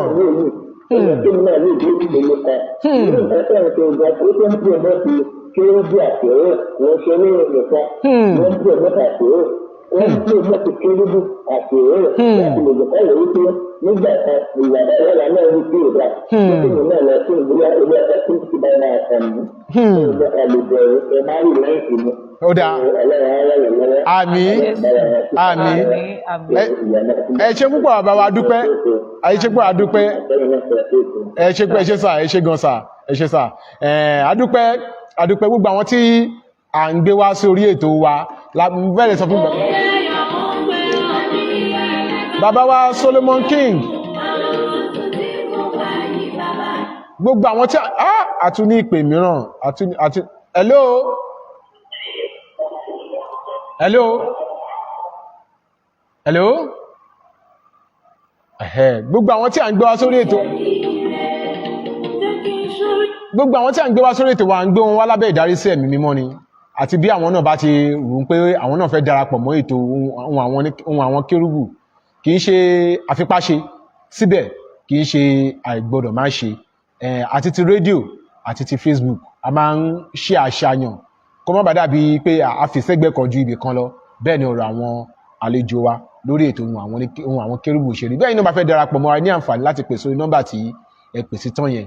Kí ni náà ní ìdí ìpele kan. Irú nǹkan tẹ̀ ń ṣe ìgbà tó ń pè mọ́ sí kí ó bí àpérò wọ́n ṣe ní ìrìnkan. Wọ́n ń pè mọ́ àpérò. Wọ́n ń pè mọ́ kékeré bí àpérò. Láti lè jẹ́ káyọ̀ wípé nígbà kan ìyàgbẹ́ ìyàrá náà ní sí ìgbà. Nígbà náà lọ sí ìgbéyà ilé ẹ̀kọ́ tí bá máa kàn mí. Ìgbà àlùbẹ̀rẹ̀ ẹ̀ máa rí lẹ́yìn mi. Ó dáa. Àmín. Àmín. Ẹ ṣé púpọ̀ bàbá wa dúpẹ́. Ẹ ṣé púpọ̀ àdúpẹ́. Ẹ ṣé pé ẹ ṣé sà, ẹ ṣé gan sà, ẹ ṣé sà. Àdúpẹ́ gbogbo àwọn tí à ń gbé wá sí orí ètò wa bẹ́ẹ̀ sọ fún bàbá wa Solomon King. Gbogbo àwọn tí àtún ní ìpè mìíràn àtún hello. Hello. Hello. Gbogbo àwọn tí à ń gbé wá sórí ètò wa ń gbé wọn wá lábẹ́ ìdarí sí ẹ̀mí mímọ́ ni àti bí àwọn náà bá ti rò pé àwọn náà fẹ́ darapọ̀ mọ́ ètò ohun àwọn kérúbù kì í ṣe àfipáṣe síbẹ̀ kì í ṣe àìgbọ́dọ̀ má ṣe àti ti rédíò àti ti Facebook a máa ń ṣe àṣàyàn kó má bàa dàbí pé a fi sẹ́gbẹ́ kan ju ibì kan lọ bẹ́ẹ̀ ni ọ̀rọ̀ àwọn àlejò wa lórí ètò ohun àwọn kérúbù ṣe rí bẹ́ẹ̀ ni wọ́n bá fẹ́ darapọ̀ mọ́ wa ní àǹfààní láti pè sórí nọ́mbà tí ẹ pè sí tán yẹn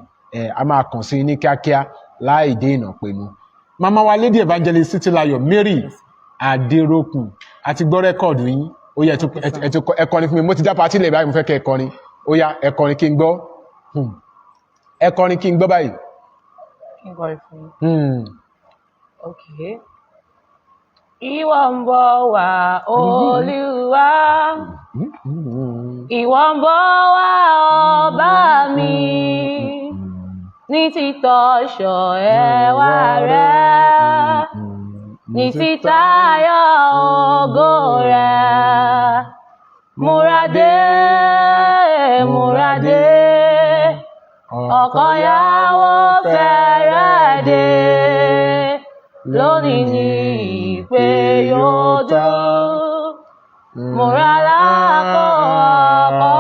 a máa kàn sí ní kíákíá láì dé ìnà pẹ̀lú. Màmá wa Lady Evangelist Títílayọ̀ Mary Adéròkun àti gbọ́ rẹ́kọ̀dù yín ó yẹ ẹ kọrin fún mi mo ti já patí lẹ̀ báyìí mo fẹ́ kẹ́ ẹ kọrin ó yá ẹ kọrin kí n gbọ́ ẹ kọrin kí n gbọ́ báyìí. Kí n kọrin fún yín. Okay. Ìwọ ń bọ̀ wá Olúwa. Ìwọ ń bọ̀ wá ọba mi. Ní títọ́ṣọ̀ ẹwà rẹ̀. Ní títayọ̀ ògo rẹ̀. Múradé, múradé. Ọkọ ìyàwó fẹ́rẹ̀ dé. Lónìí ni ìpè yóò dún. Múra lákọ̀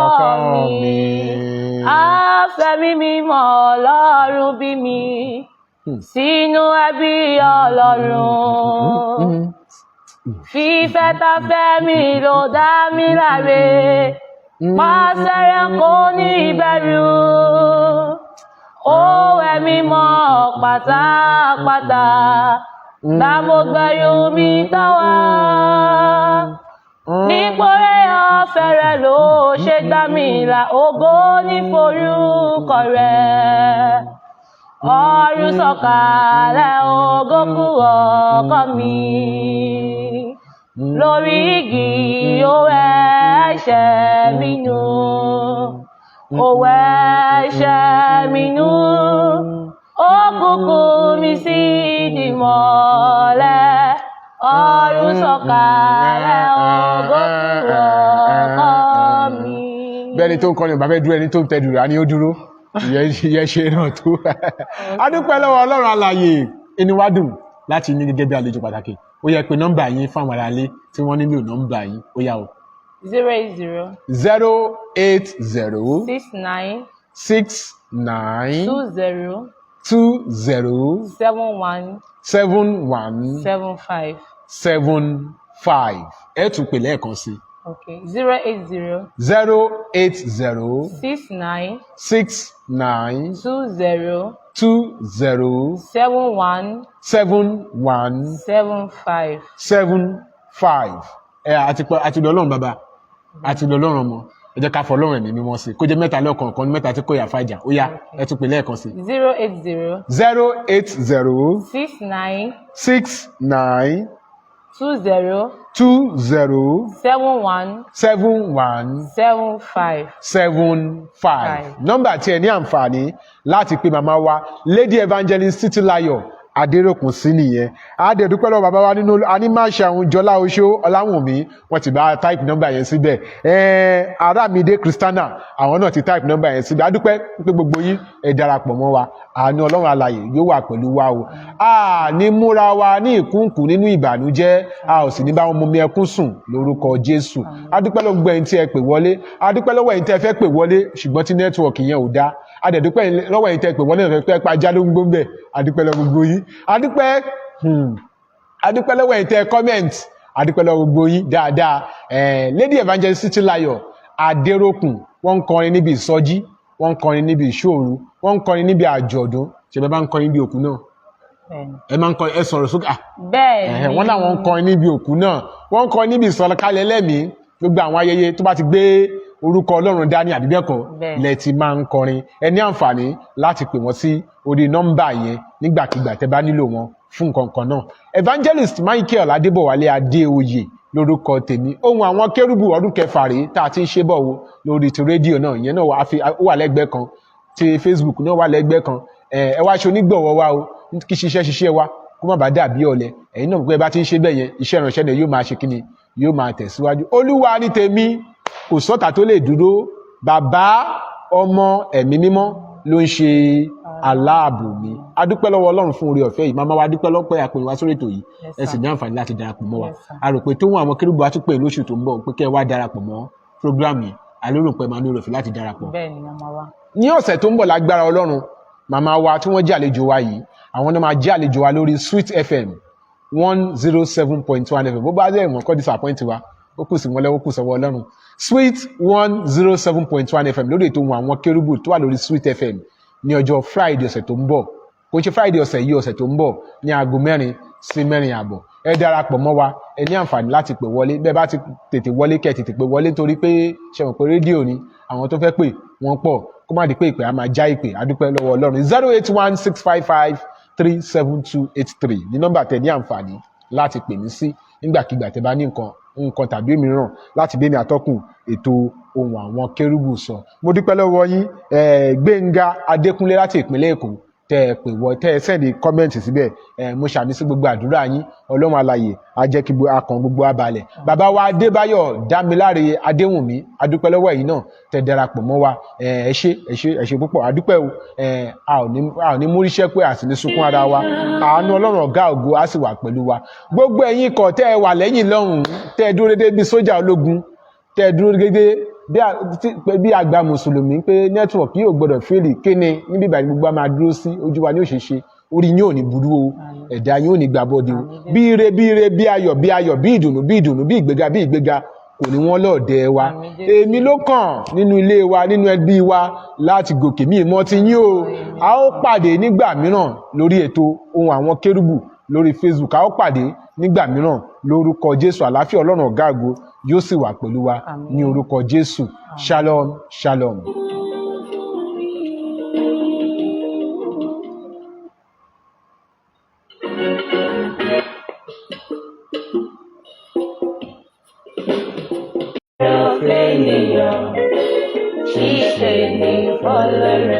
ọkọ mi. Afẹ́mi mímọ́ Ọlọ́run bí mi. Sínú ẹbí Ọlọ́run. Fífẹ́ tá fẹ́ mi ló dá mi láre. Pàṣẹ rẹ̀ kò ní ìbẹ̀rù. Ó wẹ̀ mí mọ́ pátápátá. Gbàmọ̀gbẹ̀yìn mi táwa. Nípòrè ọ̀fẹ́ rẹ̀ ló ṣe gbà mí là. Ògo ní forúkọ rẹ̀. Ọ̀run sọ̀kalẹ̀ ògo kú ọkọ mi. Lórí igi ó wẹ̀ ẹ̀ṣẹ̀ mi nù. Ó wẹ̀ ẹ̀ṣẹ̀ mi nù. Ó kúkú mi sí ìmọ́lẹ̀. Ọ̀run sọ̀kalẹ̀ ògo kú ọkọ mi. Bẹ́ẹ̀ni tó ń kọrin bàbá dúró ẹni tó ń tẹ dùrà ni ó dúró. Ìyẹn ṣe náà tó. A dúpẹ́ lọ́wọ́ Ọlọ́run alààyè, inú wa dùn láti ní gẹ́gẹ́ bí àlejò pàtàkì. Ó yẹ pé nọ́mbà yín fáwọn aráalé tí wọ́n nílò nọ́mbà yín. Ó yá o. 080 080 69 69 20 20 71 71 75. 75. Ẹ tún pè lẹ́ẹ̀kan sí. Okay. 080 080 69 69 20 20 71 71 75. 75. Àti lọ Ọlọ́run bàbá, àti lọ Ọlọ́run ọmọ. Ẹ jẹ́ ká fọ Ọlọ́run ẹ̀mí mímọ́ sí. Kó jẹ́ mẹ́ta lọ́kọ̀ọ̀kan ní mẹ́ta tí kò yà fàjà. Ó yá, ẹ tún pè lẹ́ẹ̀kan sí. 080 080 69 69 20 20 71 71 75. 75. Nọ́mbà tí ẹ ní àǹfààní láti pe màmá wa Lady Evangelist Títílayọ̀ Adéròkun sí nìyẹn. Adẹ̀dúpẹ́ lọ́wọ́ bàbá wa nínú Animáṣe àwọn Jọlá Oṣó Ọláwùnmí wọ́n ti bá type nọ́mbà yẹn síbẹ̀. Arámidé Christiana àwọn náà ti type nọ́mbà yẹn síbẹ̀. Adúpẹ́ pé gbogbo yín ẹ darapọ̀ mọ́ wa. Àánú Ọlọ́run alààyè yóò wà pẹ̀lú wa o. A ní múra wa ní ìkúnkù nínú ìbànújẹ́, a ò sì ní bá wọn mumi ẹkún sùn lórúkọ Jésù. Adúpẹ́ lọ́wọ́ gbogbo ẹ̀yin tí ẹ pè wọlé. Adúpẹ́ lọ́wọ́ ẹ̀yin tí ẹ fẹ́ pè wọlé ṣùgbọ́n tí nẹ́tíwọ̀kì yẹn ò dá. Adẹ̀dúpẹ́ lọ́wọ́ ẹ̀yin tí ẹ pè wọlé náà pé ajá ló ń gbó ń bẹ̀. Adúpẹ́ lọ́wọ́ gbogbo yín. Adúpẹ́ lọ́wọ́ ẹ̀yin tí ẹ comment. Adúpẹ́ lọ́wọ́ gbogbo yín dáadáa. Lady Evangelist Títílayọ̀ Adéròkun wọ́n ń kọrin níbi ìsọjí, wọ́n ń kọrin níbi ìṣòro, wọ́n ń kọrin níbi àjọ̀dún. Ṣé bẹ́ẹ̀ bá ń kọrin níbi òkú náà? Ẹ máa ń kọrin, ẹ sọ̀rọ̀ sókè. Bẹ́ẹ̀ni. Wọ́n láwọn ń kọrin níbi òkú náà. Wọ́n ń kọrin níbi ìsọ̀kalẹ̀ lẹ́mìí. Gbogbo àwọn ayẹyẹ tó bá ti gbé orúkọ Ọlọ́run dání àbí bẹ́ẹ̀ kọ́ lẹ ti máa ń kọrin. Ẹ ní àǹfààní láti pè wọ́n sí orí nọ́mbà yẹn nígbàkigbà tẹ́ bá nílò wọn fún nǹkan kan náà. Evangelist Michael Adébọ̀wálé Adéoyè lórúkọ tèmi. Ohun àwọn kérúbù ọdún kẹfà rèé tá a ti ń ṣe bọ̀ wo lórí ti rédíò náà. Ìyẹn náà ó wà lẹ́gbẹ̀ẹ́ kan, ti Facebook náà wà lẹ́gbẹ̀ẹ́ kan. Ẹ wá ṣe onígbọ̀wọ́ wa o, kí ṣiṣẹ́ wa kó má bàa dàbí ọ̀lẹ. Ẹ̀yin náà gbé bá ti ń ṣe bẹ́ẹ̀ yẹn, iṣẹ́ ìránṣẹ́ náà yóò máa ṣe kíni, yóò máa tẹ̀síwájú. Olúwa ní tèmi, kò sọ́tà tó lè dúró. Bàbá, ọmọ, ẹ̀mí mímọ́ ló ń ṣe aláàbò mi. Adúpẹ́ lọ́wọ́ Ọlọ́run fún oore ọ̀fẹ́ yìí. Màmá wa dúpẹ́ lọ́pẹ́ àpò ìwá sórí ètò yìí. Ẹ sì ní àǹfààní láti darapọ̀ mọ́ wa. A rò pé tó wọn àwọn kérúbù wa tún pè lóṣù tó ń bọ̀ pé kẹ́ ẹ wá darapọ̀ mọ́ program yìí. A lérò pé màá ní oore ọ̀fẹ́ láti darapọ̀. Bẹ́ẹ̀ni màmá wa. Ní ọ̀sẹ̀ tó ń bọ̀ lágbára Ọlọ́run, màmá wa tí wọ́n jẹ́ àlejò wa yìí, àwọn náà máa jẹ́ àlejò wa lórí Sweet FM 107.1 FM. Bó bá dé ìwọ̀n kọ́ disappoint wa, ó kù sí wọn lẹ́wọ́, ó kù sọ́wọ́ Ọlọ́run. Sweet 107.1 FM lórí ètò wọn àwọn kérúbù tó wà lórí Sweet FM ní ọjọ́ Friday ọ̀sẹ̀ tó ń bọ̀. Kò ń ṣe Friday ọ̀sẹ̀ yìí, ọ̀sẹ̀ tó ń bọ̀ ní aago 4 sí 4:30. Ẹ darapọ̀ mọ́ wa, ẹ ní àǹfààní láti pè wọlé. Bẹ́ẹ̀ bá ti tètè wọlé kẹ́ tètè pè wọlé torí pé ṣe mọ̀ pé rédíò ni àwọn tó fẹ́ pè wọ́n pọ̀. Kó má di pé ìpè á máa já ìpè. Adúpẹ́ lọ́wọ́ Ọlọ́run. 08165537283 ní nọ́mbà tẹ̀ ní àǹfààní láti pè mí sí nígbàkigbà tẹ́ bá ní nǹkan tàbí mìíràn láti bẹ́ẹ̀ ni atọ́kùn ètò ohùn àwọn kérúbù sọ. Mo dúpẹ́ lọ́wọ́ yín Gbénga Adékúnlé láti ìpínlẹ̀ Èkó tẹ́ ẹ pè wọ tẹ́ ẹ sẹ́ndì kọ́mẹ́ǹtì síbẹ̀ mo ṣàmì sí gbogbo àdúrà yín Ọlọ́run alààyè á jẹ́ kí akàn gbogbo abalẹ̀. Bàbá wa Adébáyọ̀ Dámiláre Adéwùnmí adúpẹ́ lọ́wọ́ ẹ̀yin náà tẹ́ darapọ̀ mọ́ wa ẹ ṣé púpọ̀ adúpẹ́ o a ò ní múríṣẹ́ pé a sì ní sunkún ara wa àánú Ọlọ́run ọ̀gá ògo á sì wà pẹ̀lú wa. Gbogbo ẹ̀yin kan tẹ́ ẹ wà lẹ́yìn lọ́hùn tẹ́ ẹ dúró dédé bí sójà ológun tẹ́ ẹ dúró dédé bí àgbà mùsùlùmí pé nẹ́tíwọ̀kì yóò gbọ́dọ̀ fẹ́lì kéne níbi ìbàdí gbogbo a máa dúró sí ojú wa ní òṣèṣe orí yóò ní burú o ẹ̀dá yóò ní gbàbọ́dé o bí ire bí ayọ̀ bí ìdùnnú bí ìgbéga kò ní wọ́n lọ́ọ̀dẹ wa èmi ló kàn nínú ilé wa nínú ẹbí wa láti gòkè mí mọ́ ti yín o a ó pàdé nígbà mìíràn lórí ètò ohùn àwọn kérúbù lórí Facebook a ó pàdé nígbà mìíràn lórúkọ Jésù àlàáfíà Ọlọ́run ọ̀gá ògo yóò sì wà pẹ̀lú wa ní orúkọ Jésù shalom shalom. Ṣíṣe ní fọlọ́rẹ́.